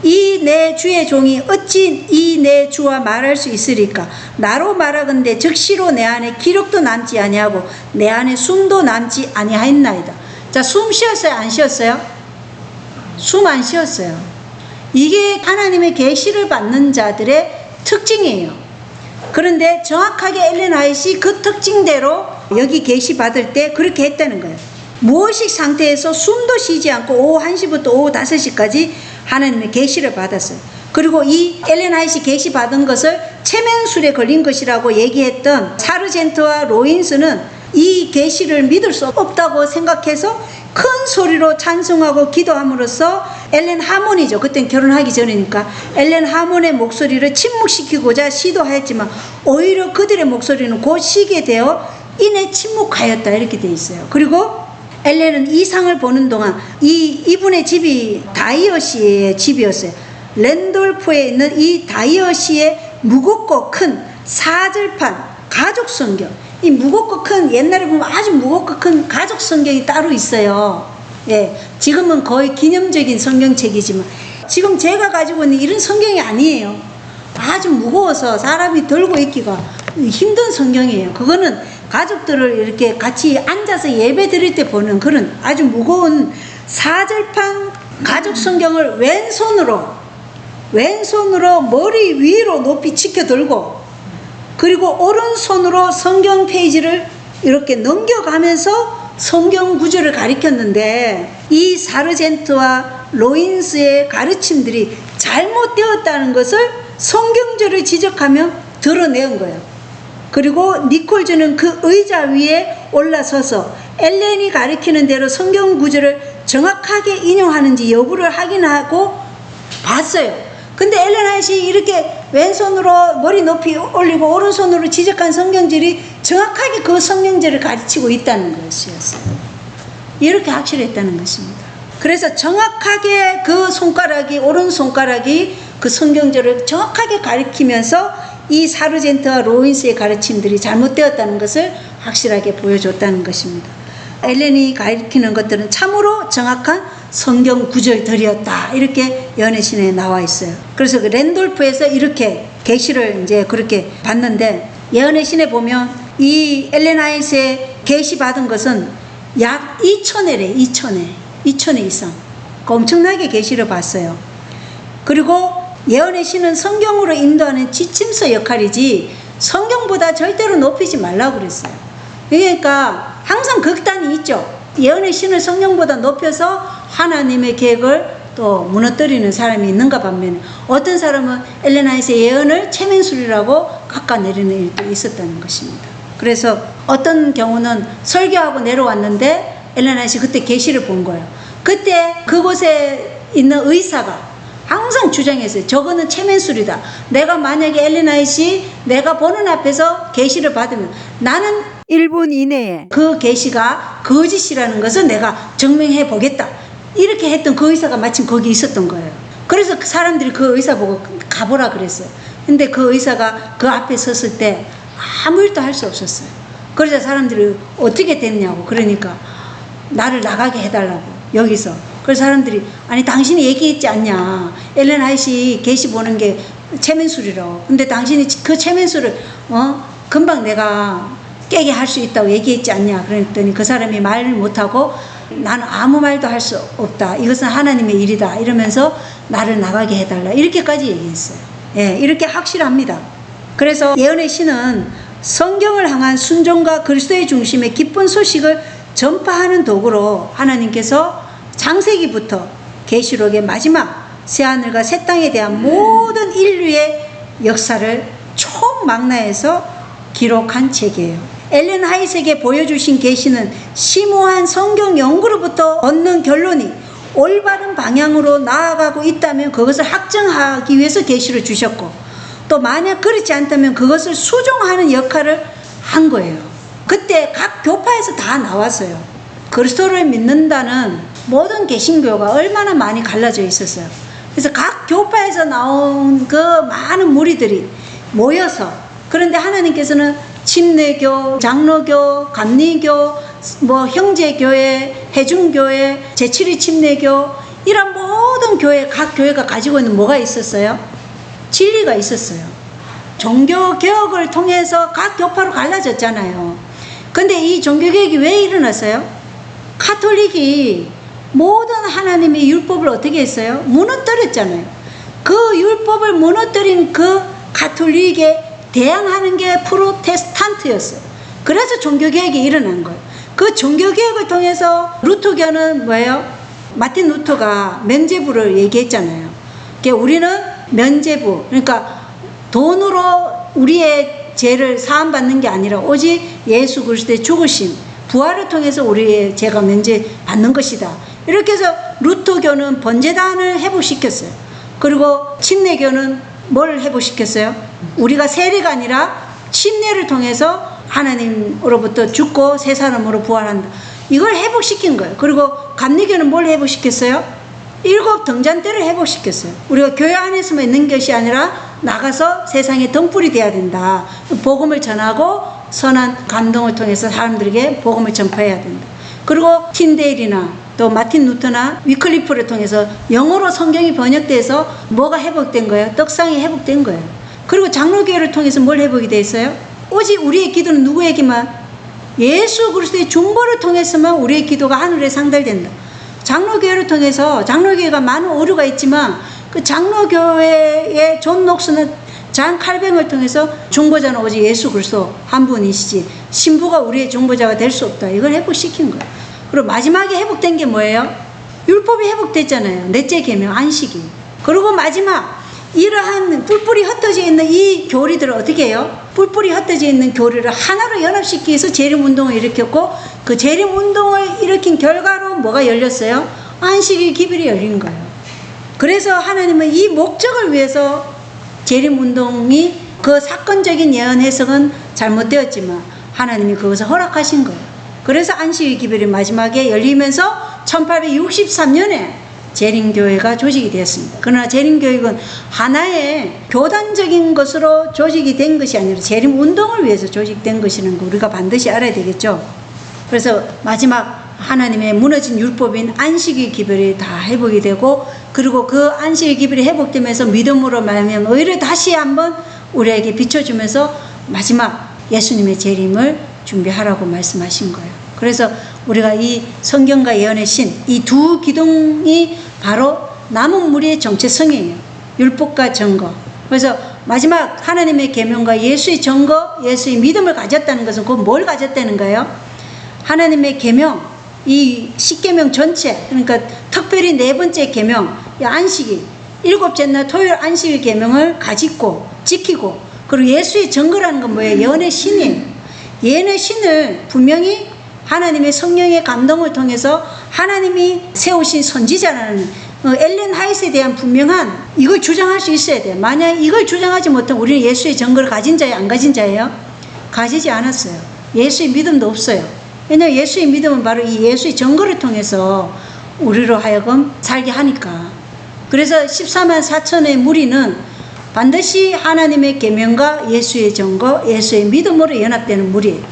이 내 주의 종이 어찌 이 내 주와 말할 수 있으리까 나로 말하건대 즉시로 내 안에 기록도 남지 아니하고 내 안에 숨도 남지 아니하였나이다. 자, 숨 쉬었어요? 안 쉬었어요? 숨 안 쉬었어요. 이게 하나님의 계시를 받는 자들의 특징이에요. 그런데 정확하게 엘렌 하이트이 그 특징대로 여기 계시 받을 때 그렇게 했다는 거예요. 무의식 상태에서 숨도 쉬지 않고 오후 1시부터 오후 5시까지 하나님의 계시를 받았어요. 그리고 이 엘렌 하이트이 계시 받은 것을 체면술에 걸린 것이라고 얘기했던 사르젠트와 로인스는 이 계시를 믿을 수 없다고 생각해서 큰 소리로 찬송하고 기도함으로써 엘렌 하몬이죠. 그땐 결혼하기 전이니까 엘렌 하몬의 목소리를 침묵시키고자 시도하였지만 오히려 그들의 목소리는 곧 쉬게 되어 이내 침묵하였다 이렇게 되어 있어요. 그리고 엘렌은 이상을 보는 동안 이분의 집이 다이어시의 집이었어요. 랜돌프에 있는 이 다이어시의 무겁고 큰 사절판 가족 성경, 이 무겁고 큰 옛날에 보면 아주 무겁고 큰 가족 성경이 따로 있어요. 예, 지금은 거의 기념적인 성경책이지만 지금 제가 가지고 있는 이런 성경이 아니에요. 아주 무거워서 사람이 들고 있기가 힘든 성경이에요. 그거는 가족들을 이렇게 같이 앉아서 예배 드릴 때 보는 그런 아주 무거운 사절판 가족 성경을 왼손으로 머리 위로 높이 치켜 들고 그리고 오른손으로 성경 페이지를 이렇게 넘겨가면서 성경 구절을 가리켰는데 이 사르젠트와 로인스의 가르침들이 잘못되었다는 것을 성경절을 지적하며 드러낸 거예요. 그리고 니콜즈는 그 의자 위에 올라서서 엘렌이 가리키는 대로 성경 구절을 정확하게 인용하는지 여부를 확인하고 봤어요. 근데 엘렌 하이트이 이렇게 왼손으로 머리 높이 올리고 오른손으로 지적한 성경절이 정확하게 그 성경절을 가르치고 있다는 것이었어요. 이렇게 확실했다는 것입니다. 그래서 정확하게 그 손가락이, 오른손가락이 그 성경절을 정확하게 가리키면서 이 사르젠트와 로인스의 가르침들이 잘못되었다는 것을 확실하게 보여줬다는 것입니다. 엘렌이 가리키는 것들은 참으로 정확한 성경 구절들이었다. 이렇게 예언의 신에 나와 있어요. 그래서 그 랜돌프에서 이렇게 계시를 이제 그렇게 봤는데, 예언의 신에 보면 이 엘렌 화이트의 계시 받은 것은 약 2,000회래. 2,000회 이상. 엄청나게 계시를 봤어요. 그리고 예언의 신은 성경으로 인도하는 지침서 역할이지 성경보다 절대로 높이지 말라고 그랬어요. 그러니까 항상 극단이 있죠. 예언의 신을 성경보다 높여서 하나님의 계획을 또 무너뜨리는 사람이 있는가 반면에, 어떤 사람은 엘렌 화이트의 예언을 체면술이라고 깎아내리는 일도 있었다는 것입니다. 그래서 어떤 경우는 설교하고 내려왔는데 엘렌 화이트 그때 계시를 본 거예요. 그때 그곳에 있는 의사가 항상 주장했어요. 저거는 체면술이다. 내가 만약에 엘렌 화이트 내가 보는 앞에서 계시를 받으면 나는 1분 이내에 그 계시가 거짓이라는 것을 내가 증명해 보겠다. 이렇게 했던 그 의사가 마침 거기 있었던 거예요. 그래서 그 사람들이 그 의사 보고 가보라 그랬어요. 근데 그 의사가 그 앞에 섰을 때 아무 일도 할 수 없었어요. 그래서 사람들이 어떻게 됐냐고. 그러니까 나를 나가게 해달라고, 여기서. 그래서 사람들이, 아니 당신이 얘기했지 않냐, 엘렌 화이트 계시 보는 게 체면술이라고. 근데 당신이 그 체면술을 금방 내가 깨게 할 수 있다고 얘기했지 않냐. 그랬더니 그 사람이 말을 못하고 나는 아무 말도 할 수 없다, 이것은 하나님의 일이다, 이러면서 나를 나가게 해달라, 이렇게까지 얘기했어요. 예, 이렇게 확실합니다. 그래서 예언의 신은 성경을 향한 순종과 그리스도의 중심의 기쁜 소식을 전파하는 도구로 하나님께서 창세기부터 계시록의 마지막 새하늘과 새 땅에 대한 모든 인류의 역사를 총망라해서 기록한 책이에요. 엘렌 화이트에게 보여주신 계시는 심오한 성경 연구로부터 얻는 결론이 올바른 방향으로 나아가고 있다면 그것을 확정하기 위해서 계시를 주셨고, 또 만약 그렇지 않다면 그것을 수정하는 역할을 한 거예요. 그때 각 교파에서 다 나왔어요. 그리스도를 믿는다는 모든 개신교가 얼마나 많이 갈라져 있었어요. 그래서 각 교파에서 나온 그 많은 무리들이 모여서, 그런데 하나님께서는 침례교, 장로교, 감리교, 형제교회, 해중교회, 제7위 침례교, 이런 모든 교회, 각 교회가 가지고 있는 뭐가 있었어요? 진리가 있었어요. 종교개혁을 통해서 각 교파로 갈라졌잖아요. 근데 이 종교개혁이 왜 일어났어요? 카톨릭이 모든 하나님의 율법을 어떻게 했어요? 무너뜨렸잖아요. 그 율법을 무너뜨린 그 가톨릭에 대항하는 게 프로테스탄트였어요. 그래서 종교개혁이 일어난 거예요. 그 종교개혁을 통해서 루터교는 뭐예요? 마틴 루터가 면죄부를 얘기했잖아요. 그러니까 우리는 면죄부, 그러니까 돈으로 우리의 죄를 사함받는 게 아니라 오직 예수 그리스도의 죽으심, 부활을 통해서 우리의 죄가 면제받는 것이다. 이렇게 해서 루터교는 번제단을 회복시켰어요. 그리고 침례교는 뭘 회복시켰어요? 우리가 세례가 아니라 침례를 통해서 하나님으로부터 죽고 새 사람으로 부활한다, 이걸 회복시킨 거예요. 그리고 감리교는 뭘 회복시켰어요? 7 등잔대를 회복시켰어요. 우리가 교회 안에서만 있는 것이 아니라 나가서 세상에 등불이 돼야 된다. 복음을 전하고 선한 감동을 통해서 사람들에게 복음을 전파해야 된다. 그리고 틴데일이나 또 마틴 루터나 위클리프를 통해서 영어로 성경이 번역돼서 뭐가 회복된 거예요? 떡상이 회복된 거예요. 그리고 장로교회를 통해서 뭘 회복이 돼 있어요? 오직 우리의 기도는 누구에게만? 예수 그리스도의 중보를 통해서만 우리의 기도가 하늘에 상달된다. 장로교회를 통해서, 장로교회가 많은 오류가 있지만 그 장로교회의 존 녹스나 잔 칼뱅을 통해서 중보자는 오직 예수 그리스도 한 분이시지 신부가 우리의 중보자가 될 수 없다, 이걸 회복시킨 거예요. 그리고 마지막에 회복된 게 뭐예요? 율법이 회복됐잖아요. 넷째 계명, 안식이. 그리고 마지막 이러한 뿔뿔이 흩어져 있는 이 교리들을 어떻게 해요? 뿔뿔이 흩어져 있는 교리를 하나로 연합시키기 위해서 재림운동을 일으켰고, 그 재림운동을 일으킨 결과로 뭐가 열렸어요? 안식일 기별이 열린 거예요. 그래서 하나님은 이 목적을 위해서 재림운동이 그 사건적인 예언 해석은 잘못되었지만 하나님이 그것을 허락하신 거예요. 그래서 안식일 기별이 마지막에 열리면서 1863년에 재림교회가 조직이 되었습니다. 그러나 재림교육은 하나의 교단적인 것으로 조직이 된 것이 아니라 재림운동을 위해서 조직된 것이라는 거 우리가 반드시 알아야 되겠죠. 그래서 마지막 하나님의 무너진 율법인 안식일 기별이 다 회복이 되고, 그리고 그 안식일 기별이 회복되면서 믿음으로 말하면 오히려 다시 한번 우리에게 비춰주면서 마지막 예수님의 재림을 준비하라고 말씀하신 거예요. 그래서 우리가 이 성경과 예언의 신, 이 두 기둥이 바로 남은 무리의 정체성이에요. 율법과 증거. 그래서 마지막 하나님의 계명과 예수의 증거, 예수의 믿음을 가졌다는 것은 곧 뭘 가졌다는 거예요? 하나님의 계명, 이 십계명 전체, 그러니까 특별히 네 번째 계명, 안식일, 일곱째 날 토요일 안식일 계명을 가지고 지키고, 그리고 예수의 증거라는 건 뭐예요? 예언의 신이에요. 예언의 신을 분명히 하나님의 성령의 감동을 통해서 하나님이 세우신 선지자라는 엘렌 하이트에 대한 분명한 이걸 주장할 수 있어야 돼요. 만약 이걸 주장하지 못하면 우리는 예수의 증거를 가진 자예요? 안 가진 자예요? 가지지 않았어요. 예수의 믿음도 없어요. 왜냐하면 예수의 믿음은 바로 이 예수의 증거를 통해서 우리로 하여금 살게 하니까. 그래서 14만 4천의 무리는 반드시 하나님의 계명과 예수의 증거, 예수의 믿음으로 연합되는 무리예요.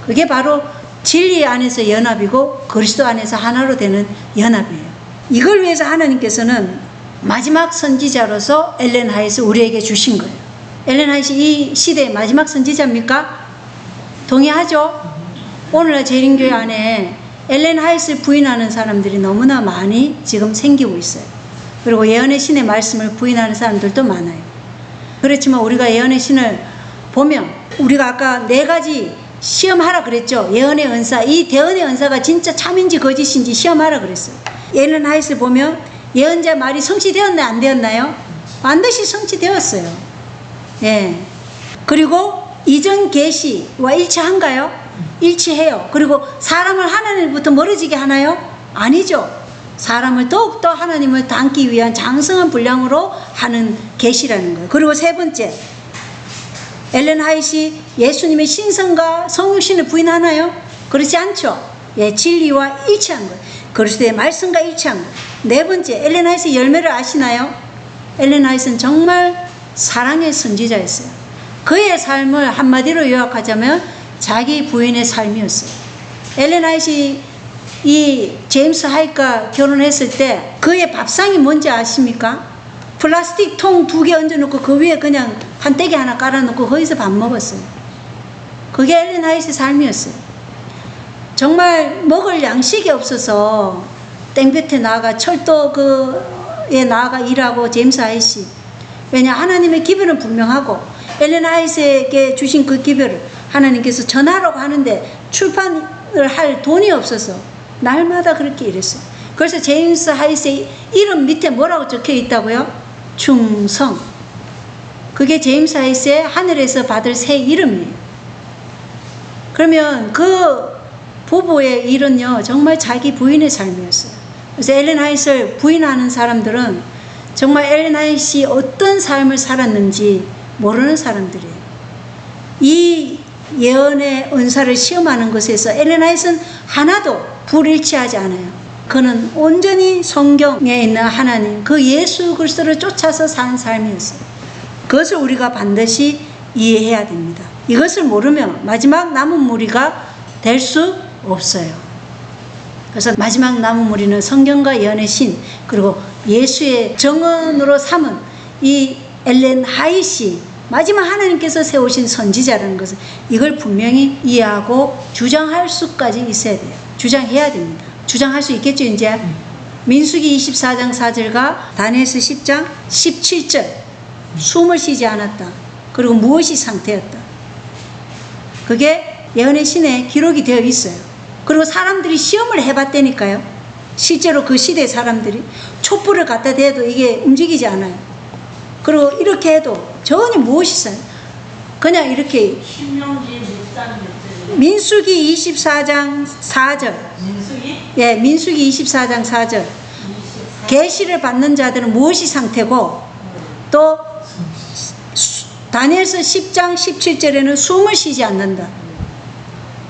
그게 바로 진리 안에서 연합이고 그리스도 안에서 하나로 되는 연합이에요. 이걸 위해서 하나님께서는 마지막 선지자로서 엘렌 하이트 우리에게 주신 거예요. 엘렌 하이트 이 시대의 마지막 선지자입니까? 동의하죠? 오늘날 재림교회 안에 엘렌 하이트를 부인하는 사람들이 너무나 많이 지금 생기고 있어요. 그리고 예언의 신의 말씀을 부인하는 사람들도 많아요. 그렇지만 우리가 예언의 신을 보면, 우리가 아까 네 가지 시험하라 그랬죠. 예언의 은사, 이 대언의 은사가 진짜 참인지 거짓인지 시험하라 그랬어요. 엘렌 하이트를 보면 예언자 말이 성취되었나요? 안 되었나요? 반드시 성취되었어요. 예. 그리고 이전 계시와 일치한가요? 일치해요. 그리고 사람을 하나님부터 멀어지게 하나요? 아니죠. 사람을 더욱더 하나님을 닮기 위한 장성한 분량으로 하는 계시라는 거예요. 그리고 세 번째, 엘렌 하이트 예수님의 신성과 성육신을 부인하나요? 그렇지 않죠. 예, 진리와 일치한 거예요. 그리스도의 말씀과 일치한 거예요. 네 번째, 엘렌 하이트 열매를 아시나요? 엘렌 하이트는 정말 사랑의 선지자였어요. 그의 삶을 한마디로 요약하자면 자기 부인의 삶이었어요. 엘렌 하이트 이 제임스 하이트가 결혼했을 때 그의 밥상이 뭔지 아십니까? 플라스틱 통 2개 얹어놓고 그 위에 그냥 판때기 하나 깔아놓고 거기서 밥 먹었어요. 그게 엘렌 하이트의 삶이었어요. 정말 먹을 양식이 없어서 땡볕에 나가 철도에 나가 일하고 제임스 하이트. 왜냐, 하나님의 기별은 분명하고 엘렌 하이트에게 주신 그 기별을 하나님께서 전하라고 하는데 출판을 할 돈이 없어서 날마다 그렇게 일했어요. 그래서 제임스 하이트의 이름 밑에 뭐라고 적혀 있다고요? 충성. 그게 제임스 하이트의 하늘에서 받을 새 이름이에요. 그러면 그 부부의 일은요, 정말 자기 부인의 삶이었어요. 그래서 엘렌 하이트를 부인하는 사람들은 정말 엘렌 하이트이 어떤 삶을 살았는지 모르는 사람들이에요. 이 예언의 은사를 시험하는 것에서 엘렌 하이트는 하나도 불일치하지 않아요. 그는 온전히 성경에 있는 하나님, 그 예수 그리스도를 쫓아서 산 삶이었어요. 그것을 우리가 반드시 이해해야 됩니다. 이것을 모르면 마지막 남은 무리가 될 수 없어요. 그래서 마지막 남은 무리는 성경과 예언의 신, 그리고 예수의 정언으로 삼은 이 엘렌 하이트, 마지막 하나님께서 세우신 선지자라는 것을 이걸 분명히 이해하고 주장할 수까지 있어야 돼요. 주장해야 됩니다. 주장할 수 있겠죠, 이제? 민수기 24장 4절과 다니엘서 10장 17절. 숨을 쉬지 않았다. 그리고 무엇이 상태였다. 그게 예언의 신에 기록이 되어 있어요. 그리고 사람들이 시험을 해봤다니까요. 실제로 그 시대 사람들이 촛불을 갖다 대도 이게 움직이지 않아요. 그리고 이렇게 해도 전혀 무엇이 있어요. 그냥 이렇게. 신명기 몇 민수기 24장 4절. 민수기? 예, 민수기 24장 4절. 계시를 받는 자들은 무엇이 상태고 또 다니엘서 10장 17절에는 숨을 쉬지 않는다.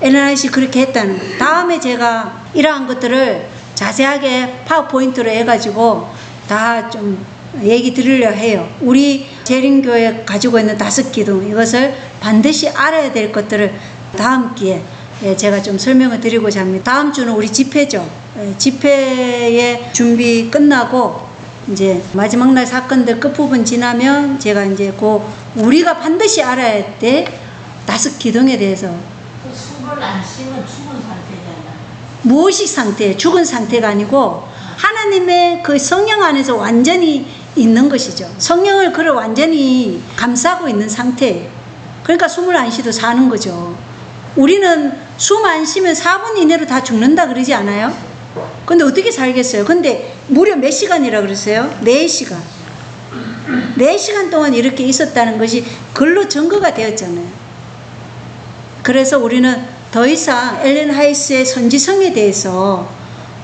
엘렌 화이트가 그렇게 했다는 거예요. 다음에 제가 이러한 것들을 자세하게 파워포인트로 해가지고 다 좀 얘기 드리려 해요. 우리 재림교회 가지고 있는 5기둥, 이것을 반드시 알아야 될 것들을 다음 기회에 제가 좀 설명을 드리고자 합니다. 다음 주는 우리 집회죠. 집회의 준비 끝나고 이제 마지막 날 사건들 끝부분 지나면 제가 이제 우리가 반드시 알아야 될 5기둥에 대해서 그 숨을 안 쉬면 죽은 상태잖아. 무의식 상태, 죽은 상태가 아니고 하나님의 그 성령 안에서 완전히 있는 것이죠. 성령을 그를 완전히 감싸고 있는 상태예요. 그러니까 숨을 안 쉬도 사는 거죠. 우리는 숨 안 쉬면 4분 이내로 다 죽는다 그러지 않아요? 근데 어떻게 살겠어요? 근데 무려 몇 시간이라 그랬어요? 4시간. 4시간 동안 이렇게 있었다는 것이 글로 증거가 되었잖아요. 그래서 우리는 더 이상 엘렌 화이트의 선지성에 대해서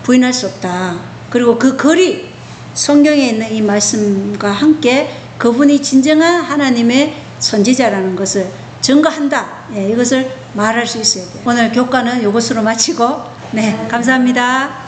부인할 수 없다. 그리고 그 글이 성경에 있는 이 말씀과 함께 그분이 진정한 하나님의 선지자라는 것을 증거한다. 이것을 말할 수 있어야 돼요. 오늘 교과는 이것으로 마치고, 감사합니다.